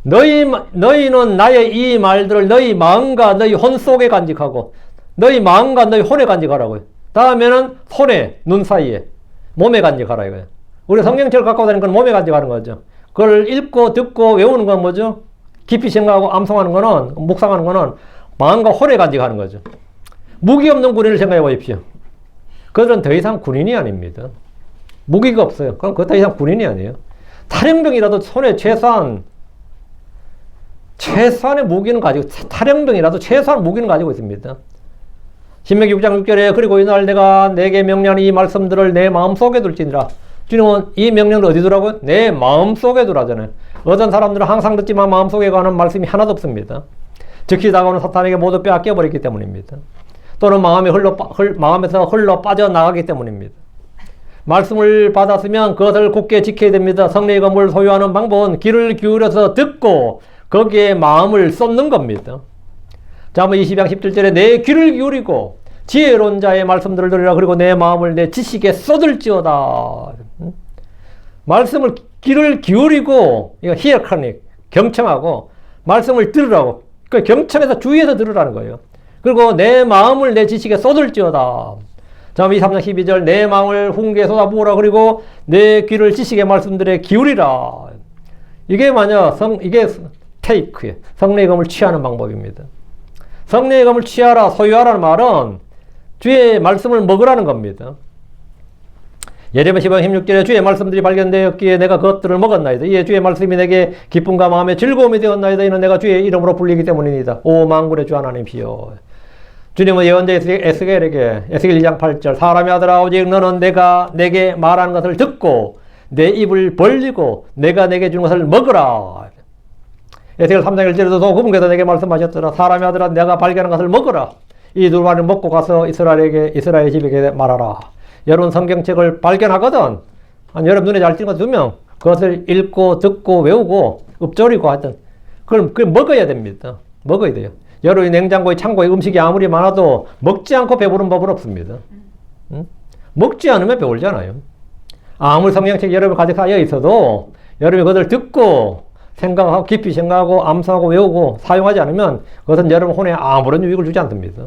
너희는 나의 이 말들을 너희 마음과 너희 혼속에 간직하고 너희 마음과 너희 혼에 간직하라고요. 다음에는 손에, 눈 사이에, 몸에 간직하라 이거예요. 우리 성경책을 갖고 다니는 건 몸에 간직하는 거죠. 그걸 읽고 듣고 외우는 건 뭐죠? 깊이 생각하고 암송하는 거는, 묵상하는 거는 마음과 혼에 간직하는 거죠. 무기 없는 군인을 생각해 보십시오. 그들은 더 이상 군인이 아닙니다. 무기가 없어요. 그럼 그거 더 이상 군인이 아니에요. 탈영병이라도 손에 최소한의 무기는 가지고, 탈영병이라도 최소한 무기는 가지고 있습니다. 신명기 6장 6절에 그리고 이날 내가 내게 명령한 이 말씀들을 내 마음속에 둘지니라. 주님은 이 명령을 어디 두라고요? 내 마음속에 두라잖아요. 어떤 사람들은 항상 듣지만 마음속에 가는 말씀이 하나도 없습니다. 즉시 다가오는 사탄에게 모두 빼앗겨버렸기 때문입니다. 또는 마음에서 흘러 빠져나가기 때문입니다. 말씀을 받았으면 그것을 굳게 지켜야 됩니다. 성령의 검을 소유하는 방법은 귀를 기울여서 듣고 거기에 마음을 쏟는 겁니다. 잠언 20장 17절에 내 귀를 기울이고 지혜로운 자의 말씀들을 들으라. 그리고 내 마음을 내 지식에 쏟을지어다. 말씀을 귀를 기울이고, 이거 히어카닉, 경청하고 말씀을 들으라고. 그 경청해서 주의해서 들으라는 거예요. 그리고 내 마음을 내 지식에 쏟을지어다. 잠언 23장 12절 내 마음을 훈계에 쏟아부으라. 그리고 내 귀를 지식의 말씀들에 기울이라. 이게 이게 테이크예요. 성령의 검을 취하는 방법입니다. 성령의 검을 취하라, 소유하라는 말은 주의 말씀을 먹으라는 겁니다. 예레미야 15장 16절에 주의 말씀들이 발견되었기에 내가 그것들을 먹었나이다. 이에 주의 말씀이 내게 기쁨과 마음의 즐거움이 되었나이다. 이는 내가 주의 이름으로 불리기 때문입니다. 오 만군의 주 하나님이시여. 주님은 예언자 에스겔에게 에스겔 2장 8절 사람의 아들아 오직 너는 내가 내게 말하는 것을 듣고 내 입을 벌리고 내가 내게 주는 것을 먹으라. 에스겔 3장 1절에도 그분께서 내게 말씀하셨더라. 사람의 아들아 내가 발견한 것을 먹으라. 이 두 마리를 먹고 가서 이스라엘 집에게 말하라. 여러분 성경책을 발견하거든. 여러분 눈에 잘 띄는 것 2명. 그것을 읽고 듣고 외우고 읊조리고 하여튼 그걸 먹어야 됩니다. 먹어야 돼요. 여러분이 냉장고에 창고에 음식이 아무리 많아도 먹지 않고 배부른 법은 없습니다. 응? 먹지 않으면 배울잖아요. 아무리 성경책 여러분 가득 쌓여 있어도 여러분이 그것을 듣고 생각하고 깊이 생각하고 암송하고 외우고 사용하지 않으면 그것은 여러분 혼에 아무런 유익을 주지 않습니다.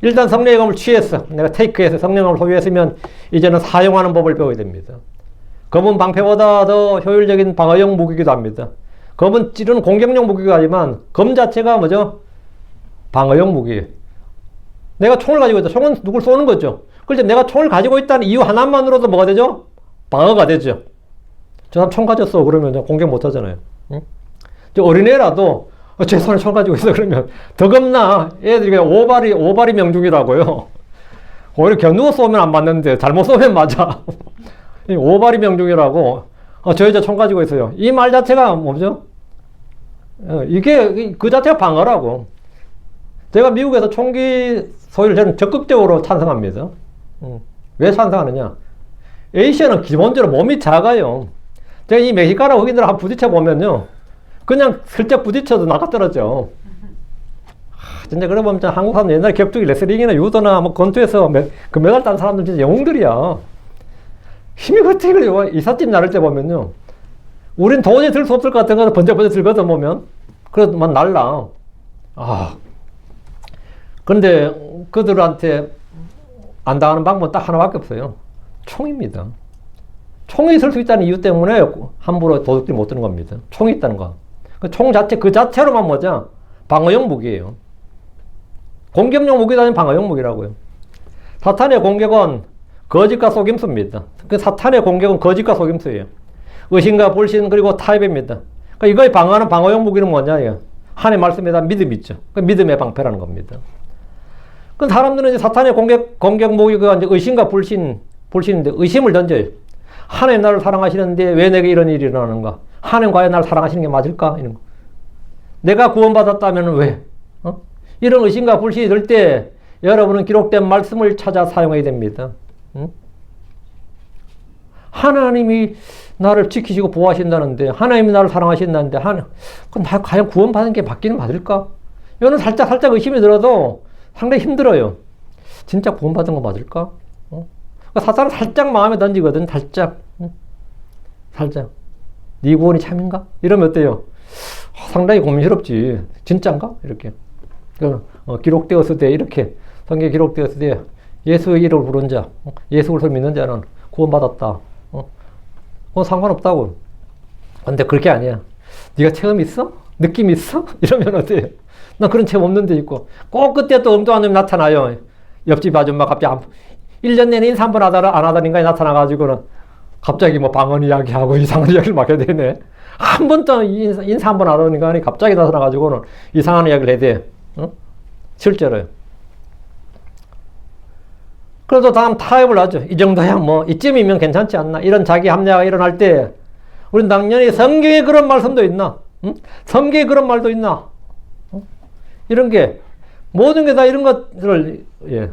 일단 성령의 검을 취했어. 내가 테이크해서 성령의 검을 소유했으면 이제는 사용하는 법을 배워야 됩니다. 검은 방패보다 더 효율적인 방어용 무기이기도 합니다. 검은 찌르는 공격용 무기가 하지만 검 자체가 뭐죠? 방어용 무기예요. 내가 총을 가지고 있다. 총은 누굴 쏘는 거죠. 그런데 내가 총을 가지고 있다는 이유 하나만으로도 뭐가 되죠? 방어가 되죠. 저 사람 총 가졌어. 그러면 공격 못 하잖아요. 응? 어린애라도 제 손에 총 가지고 있어. 그러면 더 겁나. 애들이 그냥 오바리 명중이라고요. 오히려 겨누어 쏘면 안 맞는데 잘못 쏘면 맞아. 오바리 명중이라고. 저 여자 총 가지고 있어요. 이 말 자체가 뭐죠? 이게 그 자체가 방어라고. 제가 미국에서 총기 소유를 저는 적극적으로 찬성합니다. 왜 찬성하느냐? 에이시아는 기본적으로 몸이 작아요. 제가 이 멕시카나 흑인들 한번 부딪혀 보면요. 그냥 슬쩍 부딪혀도 나가 떨어져. 진짜 그러고 보면 한국 사람 옛날에 격투기 레슬링이나 유도나 뭐 권투에서 그 메달 딴 사람들 진짜 영웅들이야. 힘이 어떻게 그래요? 이삿짐 나를 때 보면요. 우린 도저히 들 수 없을 것 같은 거 번쩍번쩍 들거든 보면. 그래도 막 날라. 그런데 그들한테 안 당하는 방법은 딱 하나밖에 없어요. 총입니다. 총이 있을 수 있다는 이유 때문에 함부로 도둑들이 못 드는 겁니다. 총이 있다는 거. 총 자체, 그 자체로만 뭐죠? 방어용 무기예요. 공격용 무기도 아닌 방어용 무기라고요. 사탄의 공격은 거짓과 속임수입니다. 그 사탄의 공격은 거짓과 속임수예요. 의심과 불신 그리고 타협입니다. 그러니까 이걸 방어하는 방어용 무기는 뭐냐? 하나님의 말씀에 대한 믿음이 있죠. 그 믿음의 방패라는 겁니다. 그 사람들은 이제 사탄의 공격 무기가 이제 의심과 불신인데 의심을 던져요. 하나님 나를 사랑하시는데 왜 내게 이런 일이 일어나는가? 하나님 과연 나를 사랑하시는 게 맞을까? 이런 거. 내가 구원받았다면 왜? 이런 의심과 불신이 들 때 여러분은 기록된 말씀을 찾아 사용해야 됩니다. 하나님이 나를 지키시고 보호하신다는데 하나님이 나를 사랑하신다는데 그럼 나 과연 구원받은 게 맞기는 맞을까? 이거는 살짝 의심이 들어도 상당히 힘들어요. 진짜 구원받은 거 맞을까? 사탄은 살짝 마음에 던지거든. 살짝. 네 구원이 참인가? 이러면 어때요? 상당히 고민스럽지. 진짠가? 이렇게. 기록되었을 때 이렇게 성경에 기록되었을 때 예수의 이름을 부른 자, 예수 그리스도를 믿는 자는 구원받았다. 그건 상관없다고. 근데 그렇게 아니야. 네가 체험 있어? 느낌 있어? 이러면 어때요? 나 그런 체험 없는데 있고. 꼭 그때 또 엉뚱한 놈이 나타나요. 옆집 아줌마 갑자기 1년 내내 인사 한 번 안 하던 인간이 나타나가지고는 갑자기 뭐 방언 이야기하고 이상한 이야기를 막 해야 되네. 한 번도 인사 한 번 안 하던 인간이 갑자기 나타나가지고는 이상한 이야기를 해야 돼. 어? 실제로요. 그래도 다음 타협을 하죠. 이 정도야 뭐 이쯤이면 괜찮지 않나. 이런 자기 합리화가 일어날 때 우리는 당연히 성경에 그런 말씀도 있나? 응? 성경에 그런 말도 있나? 어? 이런 게 모든 게 다 이런 것들을 예.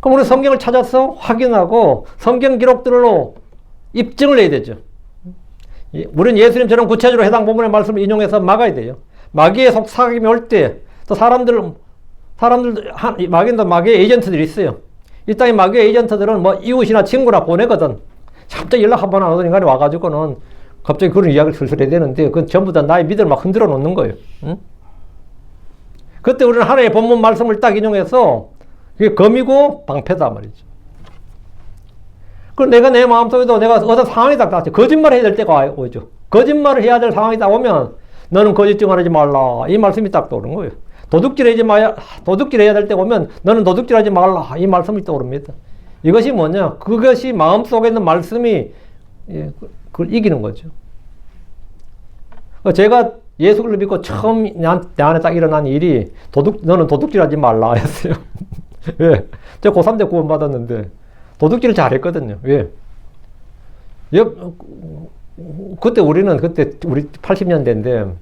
그럼 우리 성경을 찾아서 확인하고 성경 기록들로 입증을 해야 되죠. 우리는 예수님처럼 구체적으로 해당 본문의 말씀을 인용해서 막아야 돼요. 마귀의 속삭임이 올 때 또 사람들도 마귀의 에이전트들이 있어요. 이 땅에 마귀의 에이전트들은 뭐 이웃이나 친구나 보내거든. 갑자기 연락 한 번 안 오던 인간이 와가지고는 갑자기 그런 이야기를 슬슬 해야 되는데 그건 전부 다 나의 믿음을 막 흔들어 놓는 거예요. 응? 그때 우리는 하나의 본문 말씀을 딱 인용해서 그게 검이고 방패다 말이죠. 그럼 내가 내 마음속에도 내가 어떤 상황이 딱 나왔죠. 거짓말을 해야 될 때가 오죠. 거짓말을 해야 될 상황이 딱 오면 너는 거짓 증언하지 말라. 이 말씀이 딱 떠오르는 거예요. 도둑질 해야 될 때 오면 너는 도둑질하지 말라. 이 말씀이 떠오릅니다. 이것이 뭐냐? 그것이 마음속에 있는 말씀이 그걸 이기는 거죠. 제가 예수를 믿고 처음 내 안에 딱 일어난 일이 너는 도둑질하지 말라 했어요. 왜? 제가 고3 때 구원 받았는데 도둑질을 잘했거든요. 왜? 그때 우리 80년대인데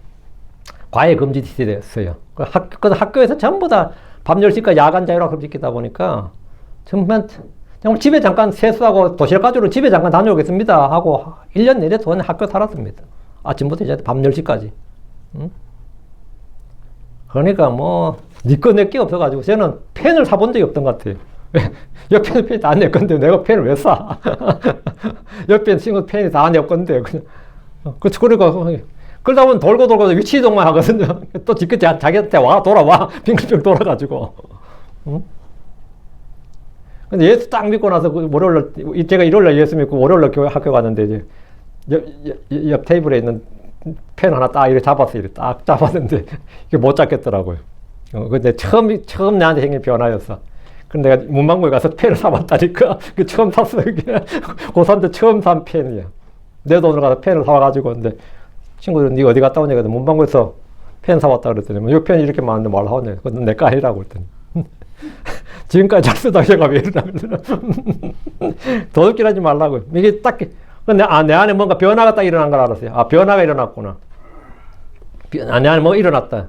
과외 금지 시대였어요. 학교에서 전부 다 밤 10시까지 야간 자율학습 시키다 보니까 정말 집에 잠깐 세수하고 도시락 가지고 집에 잠깐 다녀오겠습니다 하고 1년 내내 동안 학교 살았습니다. 아침부터 이제 밤 10시까지. 응? 그러니까 뭐 니 거 내 게 없어가지고 저는 펜을 사본 적이 없던 것 같아요. 옆에 펜이 다 내 건데 내가 펜을 왜 사? 옆에 친구 펜이 다 내 건데 그냥 그러니까 그러다 보면 돌고 위치 이동만 하거든요. 또 자기한테 돌아와 빙글빙글 돌아가지고. 응? 근데 예수 딱 믿고 나서 월요일날 제가 일요일날 예수 믿고 월요일날 학교 갔는데 이제 옆 테이블에 있는 펜 하나 딱 이렇게 잡았어요. 이렇게 딱 잡았는데 이게 못 잡겠더라고요. 근데 처음 나한테 생긴 변화였어. 근데 내가 문방구에 가서 펜을 사봤다니까. 그 처음 샀어. 이게 고3 때 처음 산 펜이야. 내 돈으로 가서 펜을 사와가지고 근데 친구들은 니 어디 갔다 오냐? 문방구에서 펜 사왔다 그랬더니 이 펜이 이렇게 많은데 뭘 하냐? 그건 내 거 아니라고 그랬더니 지금까지 잘 쓰다가 제가 왜 이러나 도둑질 하지 말라고. 이게 딱 내 안에 뭔가 변화가 딱 일어난 걸 알았어요. 변화가 일어났구나. 내 안에 뭐가 일어났다.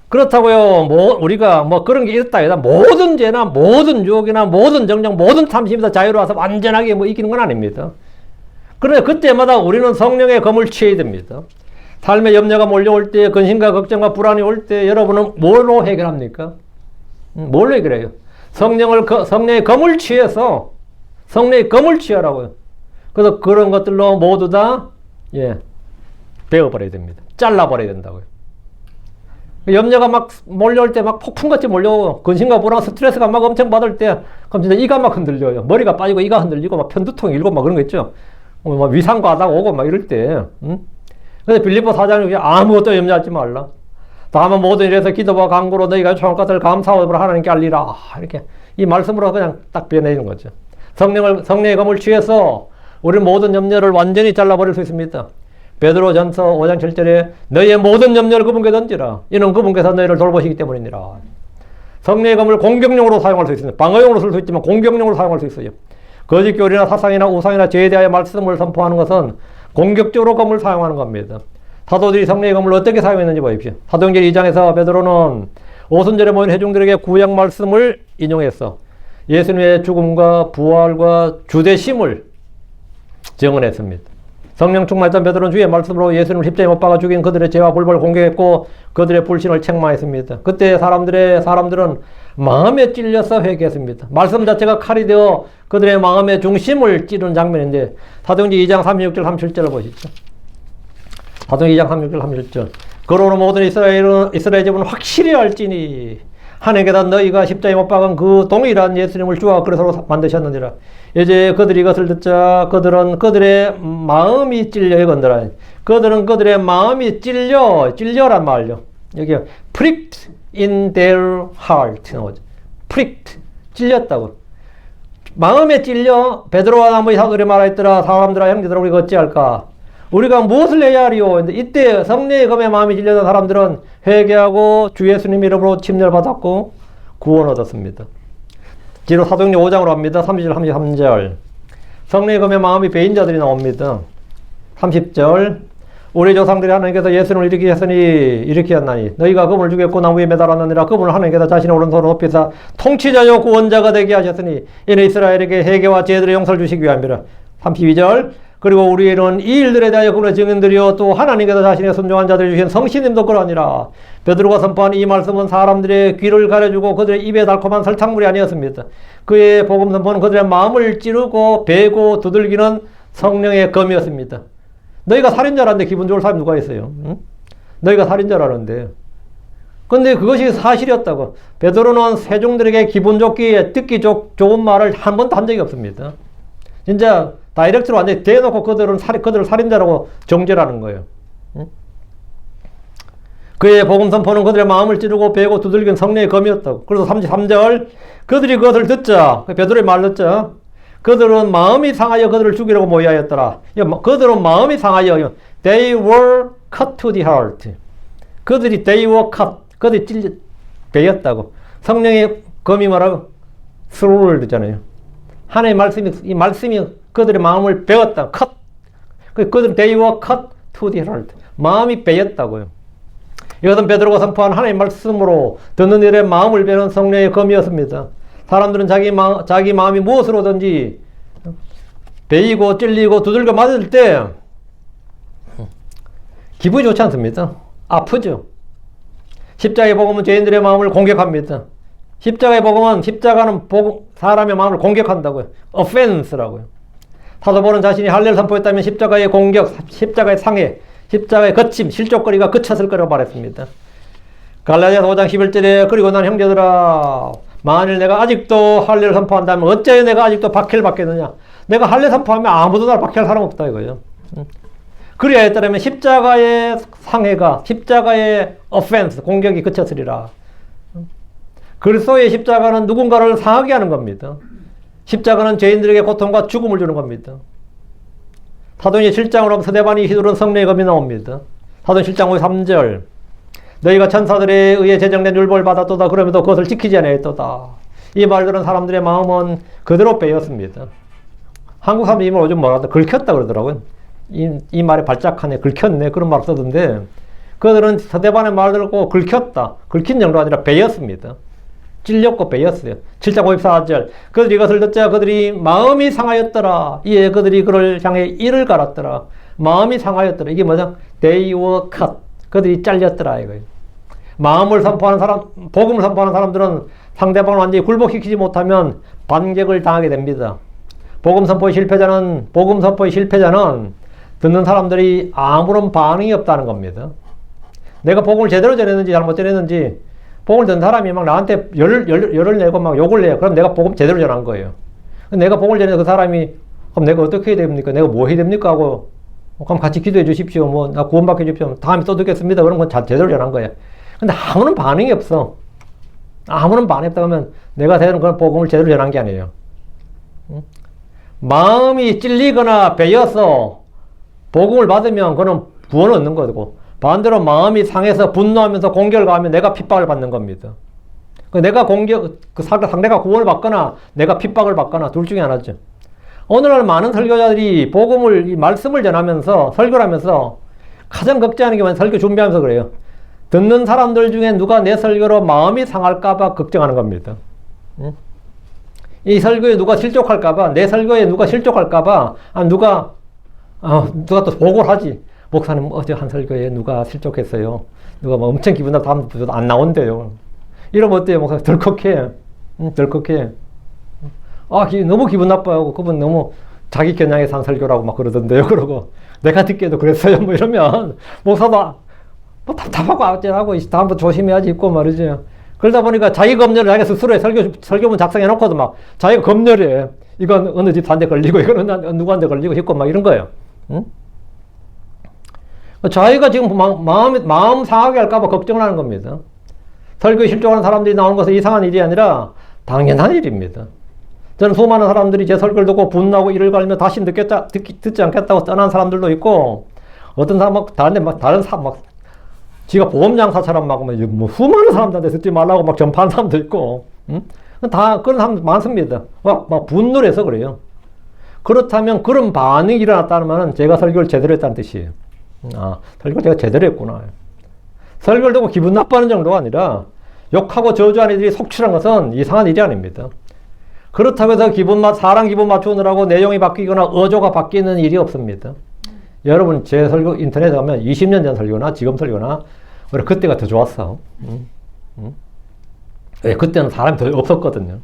그렇다고요. 우리가 그런 게 있다. 모든 죄나 모든 유혹이나 모든 정령, 모든 탐심에서 자유로워서 완전하게 이기는 건 아닙니다. 그런데 그때마다 우리는 성령의 검을 취해야 됩니다. 삶의 염려가 몰려올 때, 근심과 걱정과 불안이 올 때 여러분은 뭘로 해결합니까? 뭘로 해결해요? 성령의 검을 취해서 성령의 검을 취하라고요. 그래서 그런 것들로 모두 다 베어버려야 됩니다. 잘라버려야 된다고요. 염려가 막 몰려올 때 막 폭풍같이 몰려오고 근심과 불안, 스트레스가 막 엄청 받을 때 그럼 진짜 이가 막 흔들려요. 머리가 빠지고 이가 흔들리고 막 편두통이 일고 막 그런 거 있죠. 막 위상과다가 오고 막 이럴 때. 그래서 빌립보 4장에 아무것도 염려하지 말라. 다만 모든 일에서 기도와 간구로 너희가 청할 것을 감사함으로 하나님께 알리라. 이렇게 이 말씀으로 그냥 딱 변해지는 거죠. 성령의 검을 취해서 우리 모든 염려를 완전히 잘라버릴 수 있습니다. 베드로전서 5장 7절에 너희의 모든 염려를 그분께 던지라. 이는 그분께서 너희를 돌보시기 때문이니라. 성령의 검을 공격용으로 사용할 수 있습니다. 방어용으로 쓸 수 있지만 공격용으로 사용할 수 있어요. 거짓 교리나 사상이나 우상이나 죄에 대하여 말씀을 선포하는 것은 공격적으로 검을 사용하는 겁니다. 사도들이 성령의 검을 어떻게 사용했는지 보십시오. 사도행전 2장에서 베드로는 오순절에 모인 회중들에게 구약 말씀을 인용해서 예수님의 죽음과 부활과 주되심을 증언했습니다. 성령 충만했던 베드로는 주의 말씀으로 예수님을 십자가에 못 박아 죽인 그들의 죄와 불법을 공격했고 그들의 불신을 책망했습니다. 그때 사람들은 마음에 찔려서 회개했습니다. 말씀 자체가 칼이 되어 그들의 마음의 중심을 찌르는 장면인데 사도행전 2장 36절 37절을 보시죠. 사도행전 2장 36절 37절 그러므로 모든 이스라엘 집은 확실히 알지니 하나님께서 너희가 십자가에 못 박은 그 동일한 예수님을 주와 그리스도로 만드셨느니라. 이제 그들이 이것을 듣자 그들은 그들의 마음이 찔려 이건더라. 그들은 그들의 마음이 찔려란 말요. 여기 pricked in their heart 나오죠. pricked 찔렸다고. 마음에 찔려 베드로와 나머지 사도들이 말하였더라. 사람들아 형제들아 우리가 어찌할까? 우리가 무엇을 해야 하리요? 이때 성령의 검에 마음이 찔려던 사람들은 회개하고 주 예수님 이름으로 침례를 받았고 구원 얻었습니다. 뒤로 사도행전 5장으로 갑니다. 30절 33절 성령의 검에 마음이 베인 자들이 나옵니다. 30절 우리 조상들이 하나님께서 예수님을 일으키 하였나니 너희가 그분을 죽였고 나무에 매달았느니라. 그분을 하나님께서 자신의 오른손으로 높이사 통치자요 구원자가 되게 하셨으니 이는 이스라엘에게 회개와 죄들의 용서를 주시기 위함이라. 32절 그리고 우리는 이 일들에 대하여 그분의 증인들이요 또 하나님께서 자신의 순종한 자들이 주신 성신님도 그러하니라. 베드로가 선포한 이 말씀은 사람들의 귀를 가려주고 그들의 입에 달콤한 설탕물이 아니었습니다. 그의 복음 선포는 그들의 마음을 찌르고 베고 두들기는 성령의 검이었습니다. 너희가 살인자라는데 기분 좋을 사람이 누가 있어요? 응? 너희가 살인자라는데. 근데 그것이 사실이었다고. 베드로는 세종들에게 기분 좋게 듣기 좋은 말을 한 번도 한 적이 없습니다. 진짜 다이렉트로 완전히 대놓고 그들을 살인자라고 정죄하는 거예요. 응? 그의 복음 선포는 그들의 마음을 찌르고 베고 두들긴 성령의 검이었다고. 그래서 33절 그들이 그것을 듣자. 베드로의 말 듣자. 그들은 마음이 상하여 그들을 죽이려고 모여하였더라. 그들은 마음이 상하여 they were cut to the heart. 그들이 they were cut. 그들이 베였다고. 성령의 검이 뭐라고? sword잖아요. 하나님의 이 말씀이 그들의 마음을 베었다. cut. 그들은 they were cut to the heart. 마음이 베였다고요. 이것은 베드로가 선포한 하나님의 말씀으로 듣는 일의 마음을 베는 성령의 검이었습니다. 사람들은 자기 마음이 무엇으로든지 베이고 찔리고 두들겨 맞을 때 기분이 좋지 않습니다. 아프죠. 십자가의 복음은 죄인들의 마음을 공격합니다. 십자가는 사람의 마음을 공격한다고요. offense라고요. 사도 바울은 자신이 할례를 선포했다면 십자가의 공격, 십자가의 상해, 십자가의 거침, 실족거리가 그쳤을 거라고 말했습니다. 갈라디아서 5장 11절에 그리고 난 형제들아 만일 내가 아직도 할례를 선포한다면 어째 내가 아직도 박해를 받겠느냐. 내가 할례 선포하면 아무도 날 박해할 사람 없다 이거예요. 그리야 했다면 십자가의 상해가 십자가의 offense 공격이 그쳤으리라. 그리스도의 십자가는 누군가를 상하게 하는 겁니다. 십자가는 죄인들에게 고통과 죽음을 주는 겁니다. 사도행전 7장으로 스데반이 휘두른 성령의 검이 나옵니다. 사도행전 7장 53절 너희가 천사들에 의해 제정된 율법을 받았도다. 그러면도 그것을 지키지 아니하였도다. 이 말들은 사람들의 마음은 그대로 빼였습니다. 한국 사람들이 이 말 요즘 뭐라 긁혔다 그러더라고요. 이 말에 발작하네, 긁혔네 그런 말 쓰던데 그들은 스데반의 말 듣고 긁혔다. 긁힌 정도가 아니라 베였습니다. 찔렸고 베였어요. 7장 54절 그들이 이것을 듣자 그들이 마음이 상하였더라. 이에 그들이 그를 향해 이를 갈았더라. 마음이 상하였더라. 이게 뭐냐? They were cut. 그들이 잘렸더라 이거예요. 마음을 선포하는 사람, 복음을 선포하는 사람들은 상대방을 완전히 굴복시키지 못하면 반격을 당하게 됩니다. 복음 선포의 실패자는 듣는 사람들이 아무런 반응이 없다는 겁니다. 내가 복음을 제대로 전했는지 잘못 전했는지 복음을 듣는 사람이 막 나한테 열을 내고 막 욕을 내요. 그럼 내가 복음 제대로 전한 거예요. 내가 복음을 전해서 그 사람이 그럼 내가 어떻게 해야 됩니까? 내가 뭐 해야 됩니까? 하고 그럼 같이 기도해 주십시오. 뭐 나 구원받게 해주십시오. 다음에 또 듣겠습니다. 그런 건 제대로 전한 거예요. 근데 아무런 반응이 없어. 아무런 반응이 없다 그러면 내가 대는 그런 복음을 제대로 전한 게 아니에요. 응? 마음이 찔리거나 베여서 복음을 받으면 그거는 구원을 얻는 거고 반대로 마음이 상해서 분노하면서 공격을 가하면 내가 핍박을 받는 겁니다. 내가 상대가 구원을 받거나 내가 핍박을 받거나 둘 중에 하나죠. 오늘날 많은 설교자들이 복음을, 이 말씀을 전하면서 설교를 하면서 가장 걱정하는 게 뭐냐면 설교 준비하면서 그래요. 듣는 사람들 중에 누가 내 설교로 마음이 상할까봐 걱정하는 겁니다. 이 설교에 누가 실족할까봐, 내 설교에 누가 실족할까봐, 누가 또 보고를 하지. 목사님 어제 한 설교에 누가 실족했어요. 누가 뭐 엄청 기분 나쁘다 다음부터 안 나온대요. 이러면 어때요? 목사님 덜컥해. 덜컥해. 너무 기분 나빠요. 그분 너무 자기 겨냥해서 한 설교라고 막 그러던데요. 그러고 내가 듣기에도 그랬어요. 뭐 이러면 목사도 뭐 답답하고 어쩌라고 다음부터 조심해야지 있고 말이죠. 그러다 보니까 자기 검열을 자기가 스스로 설교문 작성해놓고도 막 자기가 검열해. 이건 어느 집사한테 걸리고, 이건 누구한테 걸리고 싶고, 막 이런 거예요. 응? 자기가 지금 마음 상하게 할까봐 걱정을 하는 겁니다. 설교에 실족하는 사람들이 나오는 것은 이상한 일이 아니라 당연한 일입니다. 저는 수많은 사람들이 제 설교를 듣고 분노하고 이를 갈며 다시 듣지 않겠다고 떠난 사람들도 있고, 어떤 사람 다른 사람 지가 보험장사처럼 뭐 수많은 사람들한테 듣지 말라고 막 전파한 사람도 있고, 응? 다 그런 사람 많습니다. 막 분노를 해서 그래요. 그렇다면 그런 반응이 일어났다면 제가 설교를 제대로 했다는 뜻이에요. 아, 설교를 제가 제대로 했구나. 설교를 듣고 기분 나빠하는 정도가 아니라 욕하고 저주하는 이들이 속출한 것은 이상한 일이 아닙니다. 그렇다고 해서 사람 기분 맞추느라고 내용이 바뀌거나 어조가 바뀌는 일이 없습니다. 여러분, 제 설교 인터넷에 가면 20년 전 설교나 지금 설교나 우리 그때가 더 좋았어. 그때는 사람이 더 없었거든요.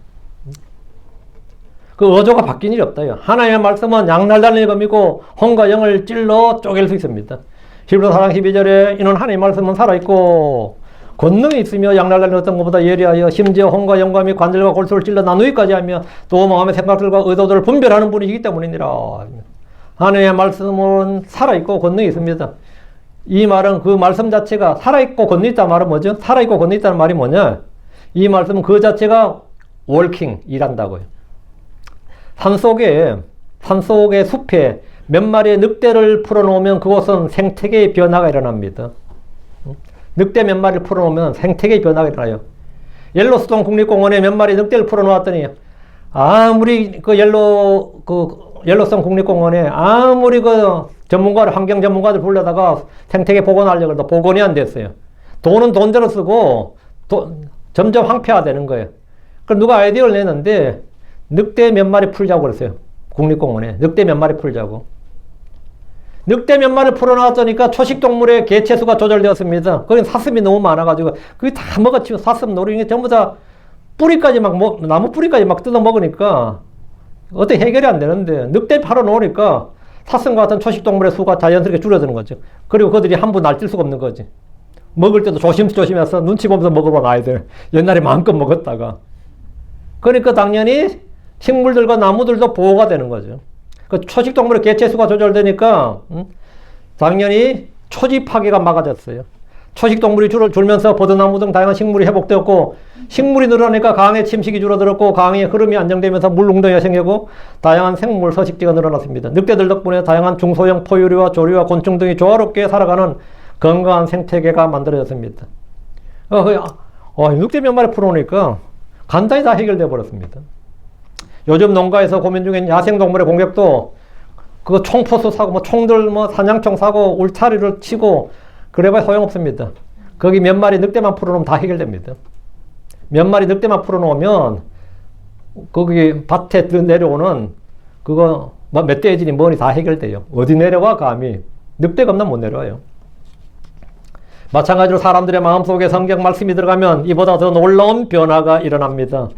그 어조가 바뀐 일이 없다요. 하나님의 말씀은 양날달린 검이고 혼과 영을 찔러 쪼갤 수 있습니다. 히브리서 4장 12절에 이는 하나님의 말씀은 살아있고 권능이 있으며 양날달린 어떤 것보다 예리하여 심지어 혼과 영과 및 관절과 골수를 찔러 나누기까지 하며 또 마음의 생각들과 의도들을 분별하는 분이시기 때문이니라. 하나님의 말씀은 살아있고 권능이 있습니다. 이 말은 그 말씀 자체가 살아있고 권능이 있다는 말은 뭐죠? 살아있고 권능이 있다는 말이 뭐냐? 이 말씀은 그 자체가 월킹, 일한다고요. 산속의 숲에 몇 마리의 늑대를 풀어놓으면 그곳은 생태계의 변화가 일어납니다. 늑대 몇 마리를 풀어놓으면 생태계의 변화가 일어나요. 옐로스톤 국립공원에 몇 마리 늑대를 풀어놓았더니 아무리 옐로스톤 국립공원에 아무리 환경 전문가들 불러다가 생태계 복원하려고 해도 복원이 안 됐어요. 돈은 돈대로 쓰고 점점 황폐화되는 거예요. 그럼 누가 아이디어를 내는데 늑대 몇 마리 풀자고 그랬어요. 국립공원에 늑대 몇 마리 풀자고. 늑대 몇 마리 풀어놨으니까 초식동물의 개체수가 조절되었습니다. 거긴 사슴이 너무 많아가지고 그게 다 먹어치고 사슴 노리는 게 전부 다 뿌리까지 나무 뿌리까지 막 뜯어 먹으니까 어떻게 해결이 안 되는데 늑대 팔아놓으니까 사슴 같은 초식동물의 수가 자연스럽게 줄어드는 거죠. 그리고 그들이 한 번 날뛸 수가 없는 거지. 먹을 때도 조심해서 눈치 보면서 먹어본 아이들. 옛날에 마음껏 먹었다가. 그러니까 당연히 식물들과 나무들도 보호가 되는 거죠. 그 초식동물의 개체수가 조절되니까 당연히 초지 파괴가 막아졌어요. 초식동물이 줄면서 버드나무 등 다양한 식물이 회복되었고 식물이 늘어나니까 강의 침식이 줄어들었고 강의 흐름이 안정되면서 물 웅덩이가 생기고 다양한 생물 서식지가 늘어났습니다. 늑대들 덕분에 다양한 중소형 포유류와 조류와 곤충 등이 조화롭게 살아가는 건강한 생태계가 만들어졌습니다. 늑대 몇 마리 풀어놓으니까 간단히 다 해결되어 버렸습니다. 요즘 농가에서 고민 중인 야생동물의 공격도 그거 총포수 사고, 총들, 사냥총 사고, 울타리를 치고, 그래봐야 소용없습니다. 거기 몇 마리 늑대만 풀어놓으면 다 해결됩니다. 몇 마리 늑대만 풀어놓으면, 거기 밭에 내려오는, 그거, 멧돼지니 뭐니 다 해결돼요. 어디 내려와, 감히. 늑대가 없나 못 내려와요. 마찬가지로 사람들의 마음속에 성경 말씀이 들어가면 이보다 더 놀라운 변화가 일어납니다.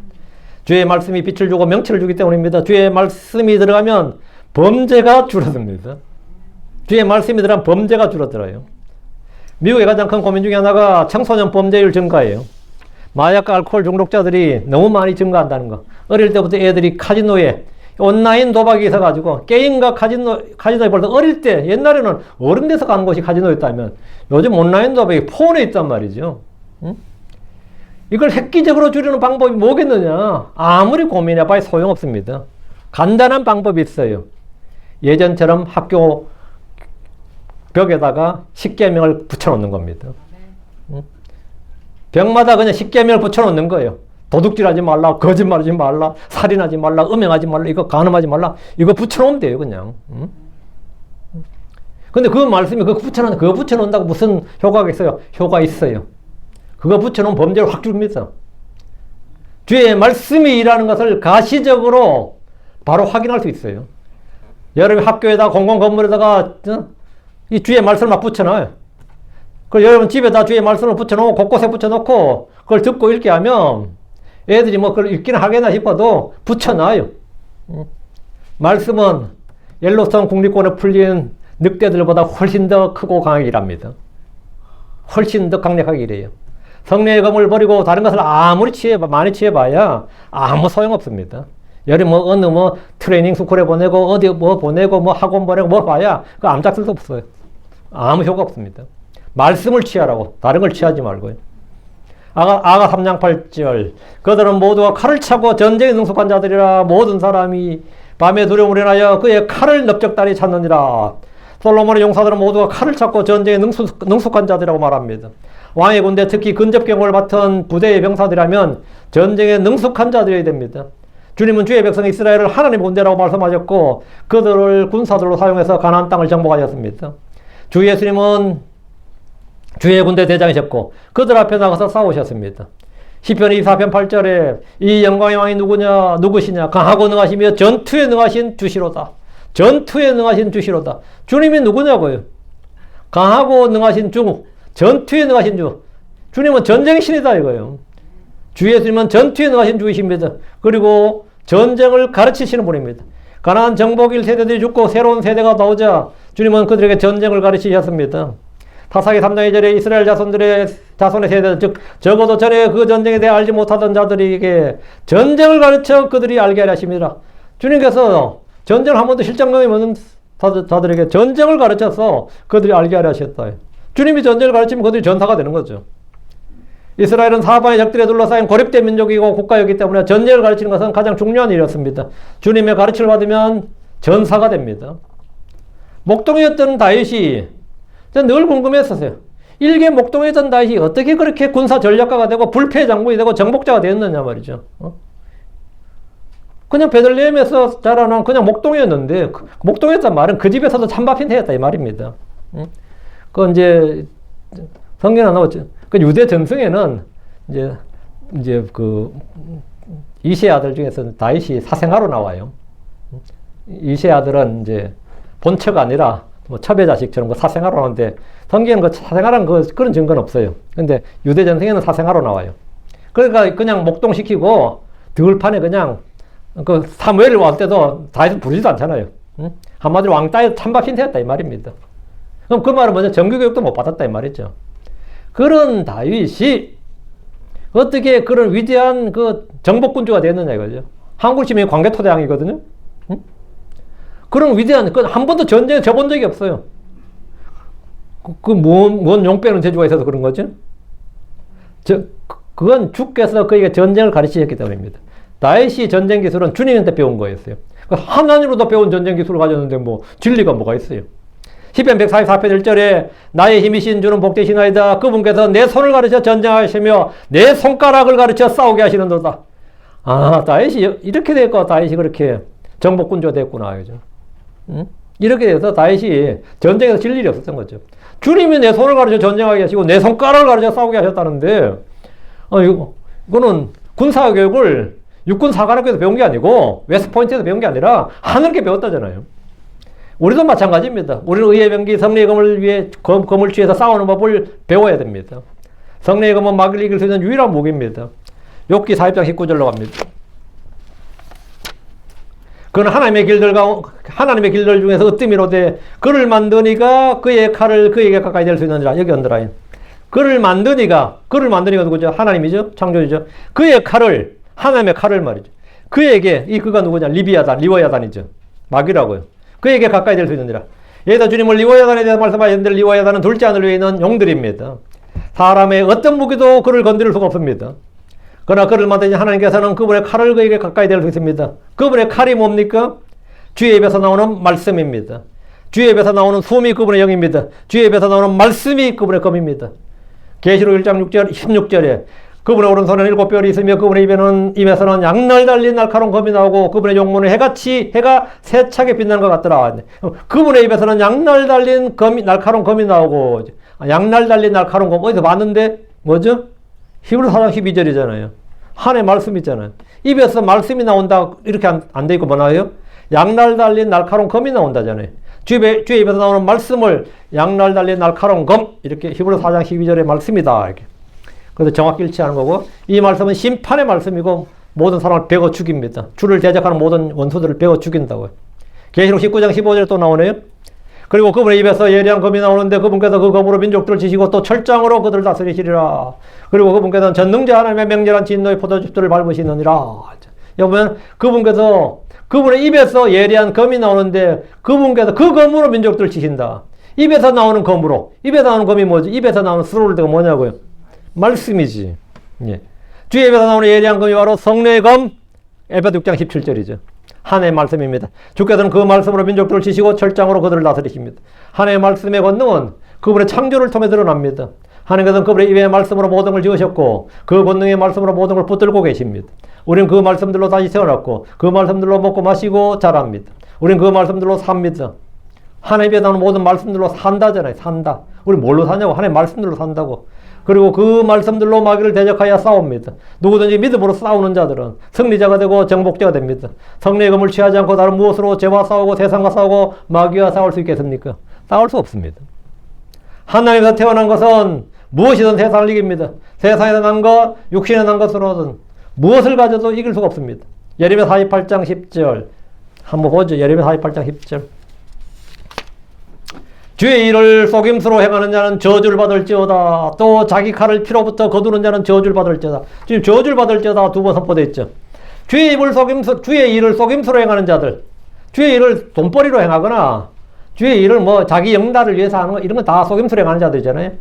주의 말씀이 빛을 주고 명체를 주기 때문입니다. 주의 말씀이 들어가면 범죄가 줄어듭니다. 주의 말씀이 들어가면 범죄가 줄어들어요. 미국의 가장 큰 고민 중에 하나가 청소년 범죄율 증가예요. 마약과 알코올 중독자들이 너무 많이 증가한다는 거. 어릴 때부터 애들이 카지노에 온라인 도박이 있어가지고 게임과 카지노에 벌써 어릴 때 옛날에는 어른 돼서 가는 곳이 카지노였다면 요즘 온라인 도박이 폰에 있단 말이죠. 응? 이걸 획기적으로 줄이는 방법이 뭐겠느냐? 아무리 고민해봐야 소용없습니다. 간단한 방법이 있어요. 예전처럼 학교 벽에다가 십계명을 붙여놓는 겁니다. 벽마다 그냥 십계명을 붙여놓는 거예요. 도둑질하지 말라, 거짓말하지 말라, 살인하지 말라, 음행하지 말라, 이거 간음하지 말라, 이거 붙여놓으면 돼요, 그냥. 근데 그 말씀이 그거 붙여놓는다고 무슨 효과가 있어요? 효과 있어요. 그거 붙여놓으면 범죄를 확 줄입니다. 주의 말씀이 일하는 것을 가시적으로 바로 확인할 수 있어요. 여러분 학교에다 공공 건물에다가 이 주의 말씀을 막 붙여놔요. 그리고 여러분 집에다 주의 말씀을 붙여놓고 곳곳에 붙여놓고 그걸 듣고 읽게 하면 애들이 그걸 읽기는 하겠나 싶어도 붙여놔요. 말씀은 옐로스톤 국립공원에 풀린 늑대들보다 훨씬 더 크고 강하게 일합니다. 훨씬 더 강력하게 일해요. 성령의 검을 버리고 다른 것을 아무리 많이 취해봐야 아무 소용없습니다. 여름 어느 트레이닝 스쿨에 보내고 어디 보내고 학원 보내고 봐야 그 암짝쓸도 없어요. 아무 효과 없습니다. 말씀을 취하라고 다른 걸 취하지 말고요. 아가 3장 8절 그들은 모두가 칼을 차고 전쟁에 능숙한 자들이라 모든 사람이 밤에 두려움을 인하여 그의 칼을 넓적다리 찾느니라. 솔로몬의 용사들은 모두가 칼을 찾고 전쟁에 능숙한 자들이라고 말합니다. 왕의 군대 특히 근접경을 맡은 부대의 병사들이라면 전쟁에 능숙한 자들이어야 됩니다. 주님은 주의 백성 이스라엘을 하나님의 군대라고 말씀하셨고 그들을 군사들로 사용해서 가나안 땅을 정복하셨습니다. 주 예수님은 주의 군대 대장이셨고 그들 앞에 나가서 싸우셨습니다. 시편 24편 8절에 이 영광의 왕이 누구시냐 강하고 능하시며 전투에 능하신 주시로다. 전투에 능하신 주시로다. 주님이 누구냐고요? 강하고 능하신 주, 전투에 능하신 주. 주님은 전쟁의 신이다 이거예요. 주 예수님은 전투에 능하신 주이십니다. 그리고 전쟁을 가르치시는 분입니다. 가나안 정복일 세대들이 죽고 새로운 세대가 나오자 주님은 그들에게 전쟁을 가르치셨습니다. 사사기 3장 2절에 이스라엘 자손의 세대, 즉 적어도 전에 그 전쟁에 대해 알지 못하던 자들에게 전쟁을 가르쳐 그들이 알게 하려 하십니다. 주님께서 전쟁을 한 번도 실전 경험이 없는 자들에게 전쟁을 가르쳐서 그들이 알게 하려 하셨다. 주님이 전쟁을 가르치면 그들이 전사가 되는 거죠. 이스라엘은 사방의 적들에 둘러싸인 고립된 민족이고 국가였기 때문에 전쟁을 가르치는 것은 가장 중요한 일이었습니다. 주님의 가르침을 받으면 전사가 됩니다. 목동이었던 다윗이 늘 궁금했었어요. 일개 목동이었던 다윗이 어떻게 그렇게 군사 전략가가 되고 불패 장군이 되고 정복자가 되었느냐 말이죠. 그냥 베들레헴에서 자라난 그냥 목동이었는데 목동이었단 말은 그 집에서도 찬밥이 되었다 이 말입니다. 그 이제 성경에 나오죠. 그 유대 전승에는 이제 그 이세 아들 중에서 다윗이 사생아로 나와요. 이세 아들은 이제 본처가 아니라 첩의 자식처럼 그 사생아로 나오는데 성경에는 그 사생아라는 그런 증거는 없어요. 근데 유대 전승에는 사생아로 나와요. 그러니까 그냥 목동시키고 들판에 그냥 그 사무엘을 왔을 때도 다윗을 부르지도 않잖아요. 한마디로 왕따에 찬밥신 되었다 이 말입니다. 그럼 그 말은 뭐냐? 정규교육도 못 받았다 이 말이죠. 그런 다윗이 어떻게 그런 위대한 그 정복군주가 됐느냐 이거죠. 한국 시민이 광개토대왕이거든요. 그런 위대한, 한 번도 전쟁에 져본 적이 없어요. 뭔 용빼는 재주가 있어서 그런 거죠? 그건 주께서 그에게 전쟁을 가르치셨기 때문입니다. 다윗이 전쟁 기술은 주님한테 배운 거였어요. 하나님으로도 배운 전쟁 기술을 가졌는데 진리가 뭐가 있어요? 시편 144편 1절에 나의 힘이신 주는 복되시나이다. 그분께서 내 손을 가르쳐 전쟁하시며 내 손가락을 가르쳐 싸우게 하시는도다. 다윗이 이렇게 됐고 다윗이 그렇게 정복군주가 됐구나. 그죠? 이렇게 돼서 다윗이 전쟁에서 질 일이 없었던 거죠. 주님이 내 손을 가르쳐 전쟁하게 하시고 내 손가락을 가르쳐 싸우게 하셨다는데 이거는 군사교육을 육군 사관학교에서 배운 게 아니고 웨스트포인트에서 배운 게 아니라 하늘께 배웠다잖아요. 우리도 마찬가지입니다. 우리는 의의 병기 성령의 검을 위해 검을 취해서 싸우는 법을 배워야 됩니다. 성령의 검은 마귀를 이길 수 있는 유일한 무기입니다. 욥기 4장 19절로 갑니다. 그는 하나님의 길들 중에서 으뜸이로되 그를 만드니가 그의 칼을 그에게 가까이 될 수 있느니라. 여기 언더라인. 그를 만드니가 누구죠? 하나님이죠? 창조주죠? 그의 칼을, 하나님의 칼을 말이죠. 그에게, 그가 누구냐? 리워야단이죠. 마귀라고요. 그에게 가까이 될 수 있느니라. 여기다 주님은 리워야단에 대해서 말씀하셨는데 리워야단은 둘째 하늘 위에 있는 용들입니다. 사람의 어떤 무기도 그를 건드릴 수가 없습니다. 그러나 그를 만드신 하나님께서는 그분의 칼을 그에게 가까이 될 수 있습니다. 그분의 칼이 뭡니까? 주의 입에서 나오는 말씀입니다. 주의 입에서 나오는 숨이 그분의 영입니다. 주의 입에서 나오는 말씀이 그분의 검입니다. 계시록 1장 16절에 그분의 오른손에는 7뼈이 있으며 그분의 입에서는 양날 달린 날카로운 검이 나오고 그분의 용모는 해가 세차게 빛나는 것 같더라. 그분의 입에서는 양날 달린 날카로운 검이 나오고 양날 달린 날카로운 검 어디서 봤는데 뭐죠? 히브리서 4장 12절이잖아요. 하나님의 말씀 있잖아요. 입에서 말씀이 나온다 이렇게 안 돼 있고 뭐 나와요? 양날 달린 날카로운 검이 나온다잖아요. 주의 입에서 나오는 말씀을 양날 달린 날카로운 검 이렇게 히브리서 4장 12절의 말씀이다 이렇게. 그래서 정확히 일치하는 거고 이 말씀은 심판의 말씀이고 모든 사람을 베어 죽입니다. 주를 대적하는 모든 원수들을 베어 죽인다고요. 계시록 19장 15절에 또 나오네요. 그리고 그분의 입에서 예리한 검이 나오는데 그분께서 그 검으로 민족들을 치시고 또 철장으로 그들을 다스리시리라. 그리고 그분께서는 전능자 하나님의 맹렬한 진노의 포도즙들을 밟으시느니라. 여러분, 그분께서 그분의 입에서 예리한 검이 나오는데 그분께서 그 검으로 민족들을 치신다. 입에서 나오는 검으로. 입에서 나오는 검이 뭐지? 입에서 나오는 스롤드가 뭐냐고요? 말씀이지. 예. 주의 입에서 나오는 예리한 검이 바로 성령의 검, 에베소 6장 17절이죠. 하나님의 말씀입니다. 주께서는 그 말씀으로 민족들을 치시고 철장으로 그들을 다스리십니다. 하나님의 말씀의 권능은 그분의 창조를 통해 드러납니다. 하나님께서는 그분의 입의 말씀으로 모든 걸 지으셨고 그 권능의 말씀으로 모든 걸 붙들고 계십니다. 우리는 그 말씀들로 다시 태어났고 그 말씀들로 먹고 마시고 자랍니다. 우리는 그 말씀들로 삽니다. 하나님께 나오는 모든 말씀들로 산다잖아요. 산다. 우리 뭘로 사냐고? 하나님의 말씀들로 산다고. 그리고 그 말씀들로 마귀를 대적하여 싸웁니다. 누구든지 믿음으로 싸우는 자들은 승리자가 되고 정복자가 됩니다. 성령의 검을 취하지 않고 다른 무엇으로 죄와 싸우고 세상과 싸우고 마귀와 싸울 수 있겠습니까? 싸울 수 없습니다. 하나님에서 태어난 것은 무엇이든 세상을 이깁니다. 세상에서 난 것, 육신에 난 것으로든 무엇을 가져도 이길 수가 없습니다. 예레미야 48장 10절 한번 보죠. 예레미야 48장 10절. 주의 일을 속임수로 행하는 자는 저주를 받을지어다. 또 자기 칼을 피로부터 거두는 자는 저주를 받을지어다. 지금 저주를 받을지어다 두 번 선포되어 있죠. 주의 일을 속임수로 행하는 자들, 주의 일을 돈벌이로 행하거나 주의 일을 뭐 자기 영달을 위해서 하는 거 이런 건 다 속임수로 행하는 자들이잖아요.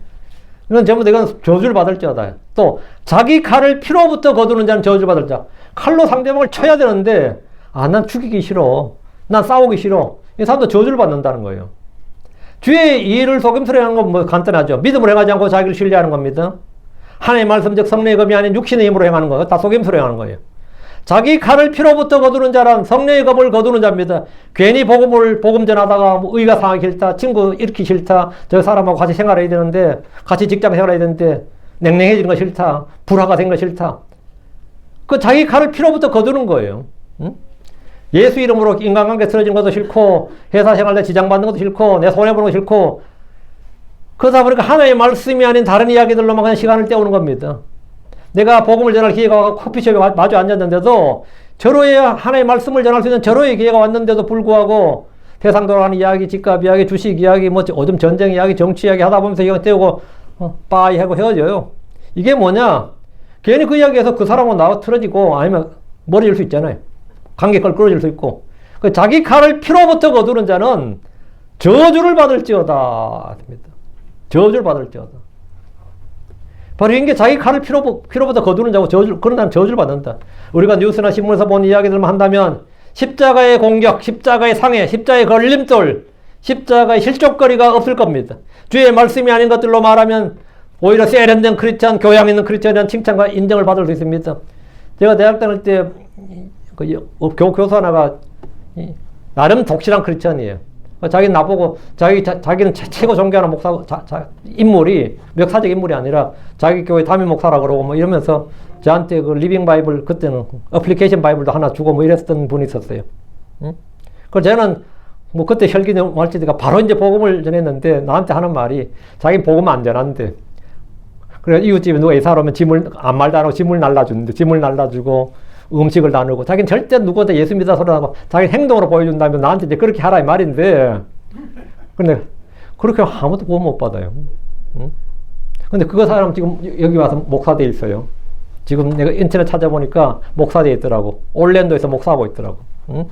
이건 전부 이건 저주를 받을지어다. 또 자기 칼을 피로부터 거두는 자는 저주를 받을 자. 칼로 상대방을 쳐야 되는데 난 죽이기 싫어. 난 싸우기 싫어. 이 사람도 저주를 받는다는 거예요. 주의 일을 속임수로 행하는 건 뭐 간단하죠. 믿음으로 행하지 않고 자기를 신뢰하는 겁니다. 하나님의 말씀 즉 성령의 검이 아닌 육신의 힘으로 행하는 거예요. 다 속임수로 행하는 거예요. 자기 칼을 피로부터 거두는 자란 성령의 검을 거두는 자입니다. 괜히 복음 전하다가 뭐 의가 상하기 싫다, 친구 잃기 싫다, 저 사람하고 같이 생활해야 되는데, 같이 직장 생활해야 되는데 냉랭해지는 거 싫다, 불화가 생긴 거 싫다. 그 자기 칼을 피로부터 거두는 거예요. 응? 예수 이름으로 인간관계 틀어지는 것도 싫고 회사 생활 때 지장받는 것도 싫고 내 손해보는 것도 싫고 그러다 보니까 하나님의 말씀이 아닌 다른 이야기들로만 그냥 시간을 때우는 겁니다. 내가 복음을 전할 기회가 커피숍에 마주 앉았는데도 절호의 하나님의 말씀을 전할 수 있는 절호의 기회가 왔는데도 불구하고 세상 돌아가는 이야기, 집값 이야기, 주식 이야기, 뭐 요즘 전쟁 이야기, 정치 이야기 하다 보면서 이거 때우고 빠이 하고 헤어져요. 이게 뭐냐? 괜히 그 이야기에서 그 사람하고 나와 틀어지고 아니면 머리 질 수 있잖아요. 관계가 끌어질 수 있고 자기 칼을 피로부터 거두는 자는 저주를 받을지어다. 저주를 받을지어다. 바로 이게 자기 칼을 피로부터 거두는 자고 그런 사람 저주를 받는다. 우리가 뉴스나 신문에서 본 이야기들만 한다면 십자가의 공격, 십자가의 상해, 십자가의 걸림돌, 십자가의 실족거리가 없을 겁니다. 주의 말씀이 아닌 것들로 말하면 오히려 세련된 크리스찬, 교양 있는 크리스찬에 대한 칭찬과 인정을 받을 수 있습니다. 제가 대학 다닐 때 교수 하나가 나름 독실한 크리스찬이에요. 자기는 나보고 자기는 최고 존경하는 목사 인물이 역사적 인물이 아니라 자기 교회 담임 목사라 그러고 뭐 이러면서 저한테 그 리빙 바이블 그때는 어플리케이션 바이블도 하나 주고 뭐 이랬던 분이 있었어요. 응? 그래서 저는 뭐 그때 혈기 말지가 바로 이제 복음을 전했는데 나한테 하는 말이 자기는 복음 안 전한대. 그래 이웃집에 누가 이사 오면 짐을 아무 말도 안 하고 짐을 날라주는데 짐을 날라주고 음식을 나누고 자기는 절대 누구한테 예수 믿어 소리 하고 자기 행동으로 보여준다면 나한테 이제 그렇게 하라 이 말인데 근데 그렇게 아무도 구원 못 받아요. 응? 근데 그거 사람 지금 여기 와서 목사돼 있어요. 지금 내가 인터넷 찾아보니까 목사돼 있더라고. 올랜도에서 목사하고 있더라고. 응?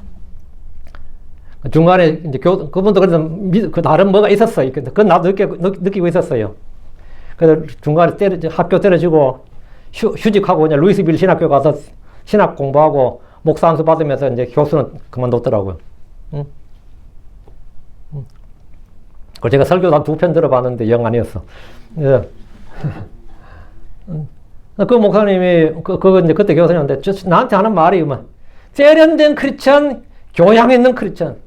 중간에 이제 그분도 그래서 그 다른 뭐가 있었어요. 그건 나도 느끼고 있었어요. 그래서 중간에 학교 때려주고 휴직하고 그냥 루이스빌 신학교 가서 신학 공부하고 목사 안수 받으면서 이제 교수는 그만뒀더라고요. 응? 그 제가 설교도 한 2편 들어봤는데 영 아니었어. 예. 그 목사님이 이제 그때 교수님인데 나한테 하는 말이 뭐 세련된 크리스찬, 교양 있는 크리스찬.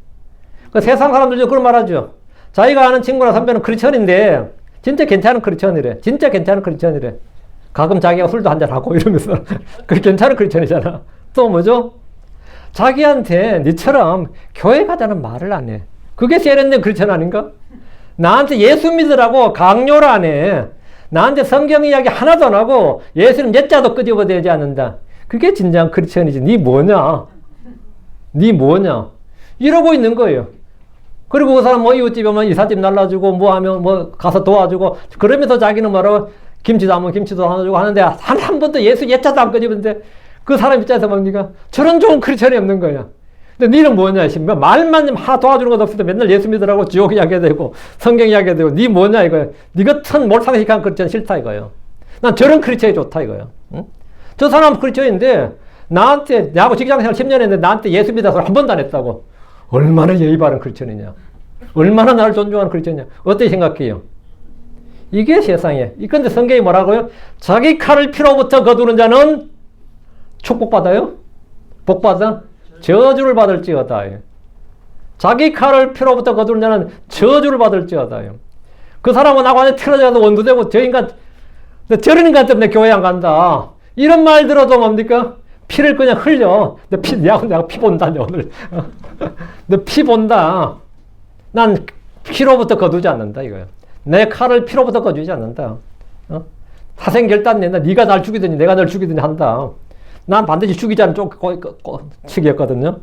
그 세상 사람들도 그런 말하죠. 자기가 아는 친구나 선배는 크리스찬인데 진짜 괜찮은 크리스찬이래. 진짜 괜찮은 크리스찬이래. 가끔 자기가 술도 한잔하고 이러면서 그 괜찮은 크리스찬이잖아. 또 뭐죠? 자기한테 니처럼 교회 가자는 말을 안 해. 그게 세련된 크리스찬 아닌가? 나한테 예수 믿으라고 강요를 안 해. 나한테 성경 이야기 하나도 안 하고 예수는 옛자도 끄집어내지 않는다. 그게 진정한 크리스찬이지. 니 뭐냐? 이러고 있는 거예요. 그리고 그 사람 뭐 이웃집에 오면 이삿짐 날라주고 뭐 하면 뭐 가서 도와주고 그러면서 자기는 뭐라고 김치 담으면 김치도 나눠주고 하는데 한 번도 예수 예자도 안 꺼집는데 그 사람 입장에서 뭡니까? 저런 좋은 크리스천이 없는 거야. 근데 니는 뭐냐? 말만 하나 도와주는 것도 없을 때 맨날 예수 믿으라고 지옥 이야기해야 되고 성경 이야기해야 되고 니 뭐냐 이거야. 니 같은 몰상식한 크리스천 싫다 이거예요. 난 저런 크리스천이 좋다 이거예요. 응? 저 사람 크리스천인데 나한테 나하고 직장생활 10년 했는데 나한테 예수 믿어서 한 번도 안 했다고. 얼마나 예의 바른 크리스천이냐. 얼마나 나를 존중하는 크리스천이냐. 어떻게 생각해요? 이게 세상에. 근데 성경이 뭐라고요? 자기 칼을 피로부터 거두는 자는 축복받아요? 복받아? 저주를 받을지어다. 자기 칼을 피로부터 거두는 자는 저주를 받을지어다. 그 사람은 나하고 완전 틀어져서 원수되고 저런 인간 때문에 교회 안 간다. 이런 말 들어도 뭡니까? 피를 그냥 흘려. 내가 피 본다, 오늘. 너 피 본다. 난 피로부터 거두지 않는다, 이거야. 내 칼을 피로부터 거두지 않는다. 사생결단 낸다. 네가 날 죽이더니 내가 널 죽이더니 한다. 난 반드시 죽이지 않은 측이었거든요.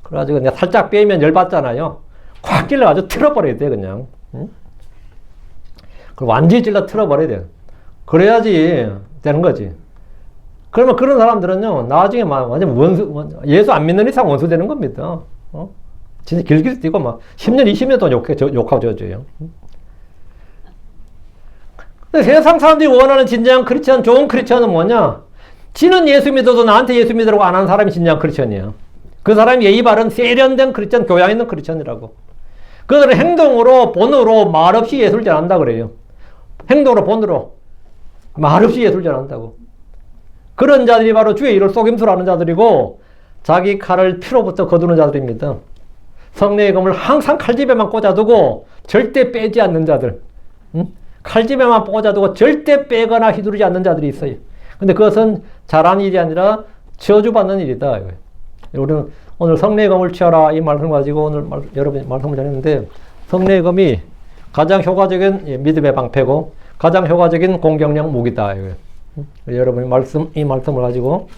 그래가지고 내가 살짝 빼면 열받잖아요. 확 찔러가지고 틀어버려야 돼, 그냥. 응? 그리고 완전히 찔러 틀어버려야 돼. 그래야지 되는 거지. 그러면 그런 사람들은요, 나중에 막 완전 예수 안 믿는 이상 원수 되는 겁니다. 진짜 길길 뛰고 막 10년, 20년 동안 욕하고 저줘요. 세상 사람들이 원하는 진정한 크리스천, 좋은 크리스천은 뭐냐? 지는 예수 믿어도 나한테 예수 믿으라고 안 하는 사람이 진정한 크리스천이에요. 그 사람이 예의 바른 세련된 크리스천, 교양 있는 크리스천이라고. 그들은 행동으로, 본으로, 말없이 예수를 전한다 그래요. 행동으로, 본으로, 말없이 예수를 전한다고. 그런 자들이 바로 주의 일을 속임수로 하는 자들이고 자기 칼을 피로부터 거두는 자들입니다. 성령의 검을 항상 칼집에만 꽂아두고 절대 빼지 않는 자들. 응? 칼집에만 꽂아두고 절대 빼거나 휘두르지 않는 자들이 있어요. 근데 그것은 잘하는 일이 아니라 저주받는 일이다. 우리는 오늘 성령의 검을 취하라 이 말씀 가지고 오늘 여러분이 말씀을 전했는데 성령의 검이 가장 효과적인 믿음의 방패고 가장 효과적인 공격력 무기다. 여러분이 이 말씀을 가지고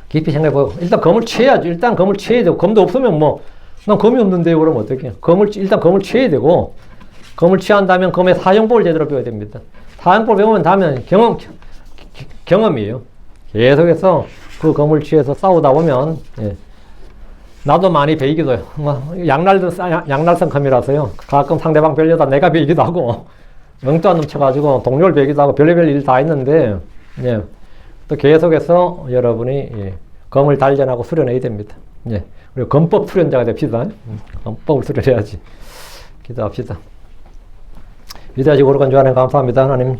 깊이 생각해보고 일단 검을 취해야죠. 일단 검을 취해야 되고 검도 없으면 난 검이 없는데요. 그러면 어떻게? 일단 검을 취해야 되고 검을 취한 다음에 검의 사용법을 제대로 배워야 됩니다. 사용법을 배우면 다음에 경험이에요. 계속해서 그 검을 취해서 싸우다 보면 나도 많이 베이기도 해요. 양날선 검이라서요. 가끔 상대방 별려다 내가 베이기도 하고 영도 안 넘쳐가지고 동료를 베기도 하고 별의별 일 다 했는데 또 계속해서 여러분이 검을 단련하고 수련해야 됩니다. 그리고 검법 수련자가 됩시다. 검법을 수련해야지. 기도합시다. 위대하시고 거룩한 주 하나님 감사합니다. 하나님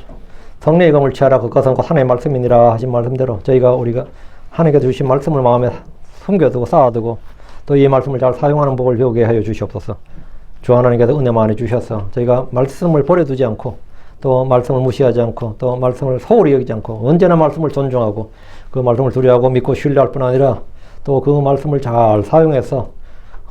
성령의 검을 취하라 그것은 곧 하나님의 말씀이니라 하신 말씀대로 우리가 하나님께서 주신 말씀을 마음에 숨겨두고 쌓아두고 또 이 말씀을 잘 사용하는 법을 배우게 하여 주시옵소서. 주 하나님께서 은혜 많이 주셔서 저희가 말씀을 버려두지 않고 또 말씀을 무시하지 않고 또 말씀을 소홀히 여기지 않고 언제나 말씀을 존중하고 그 말씀을 두려워하고 믿고 신뢰할 뿐 아니라 또 그 말씀을 잘 사용해서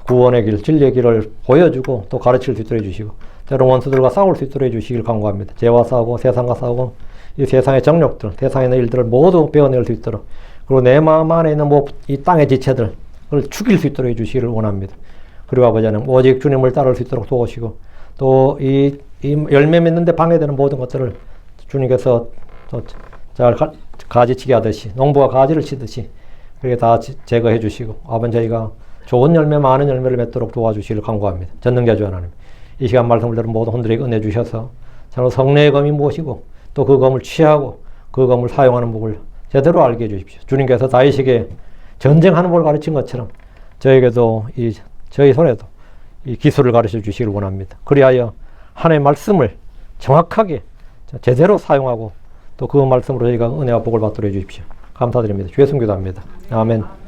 구원의 길, 진리의 길을 보여주고 또 가르칠 수 있도록 해주시고 때로는 원수들과 싸울 수 있도록 해주시길 간구합니다. 죄와 싸우고 세상과 싸우고 이 세상의 정욕들, 세상에 있는 일들을 모두 베어낼 수 있도록 그리고 내 마음 안에 있는 이 땅의 지체들을 죽일 수 있도록 해주시기를 원합니다. 그리고 아버지 하나님 오직 주님을 따를 수 있도록 도우시고 또 이 열매 맺는데 방해되는 모든 것들을 주님께서 잘 가지치게 하듯이 농부가 가지를 치듯이 그렇게 다 제거해 주시고 아버지 저희가 좋은 열매 많은 열매를 맺도록 도와주시기를 간구합니다. 전능자주 하나님 이 시간 말씀을 들은 모든 혼들에게 은혜 주셔서 저는 성령의 검이 무엇이고 또 그 검을 취하고 그 검을 사용하는 법을 제대로 알게 해주십시오. 주님께서 다윗에게 전쟁하는 법을 가르친 것처럼 저에게도 저희 손에도 이 기술을 가르쳐 주시길 원합니다. 그리하여 하나님의 말씀을 정확하게 제대로 사용하고 또 그 말씀으로 저희가 은혜와 복을 받도록 해주십시오. 감사드립니다. 주의 성기도합니다. 아멘.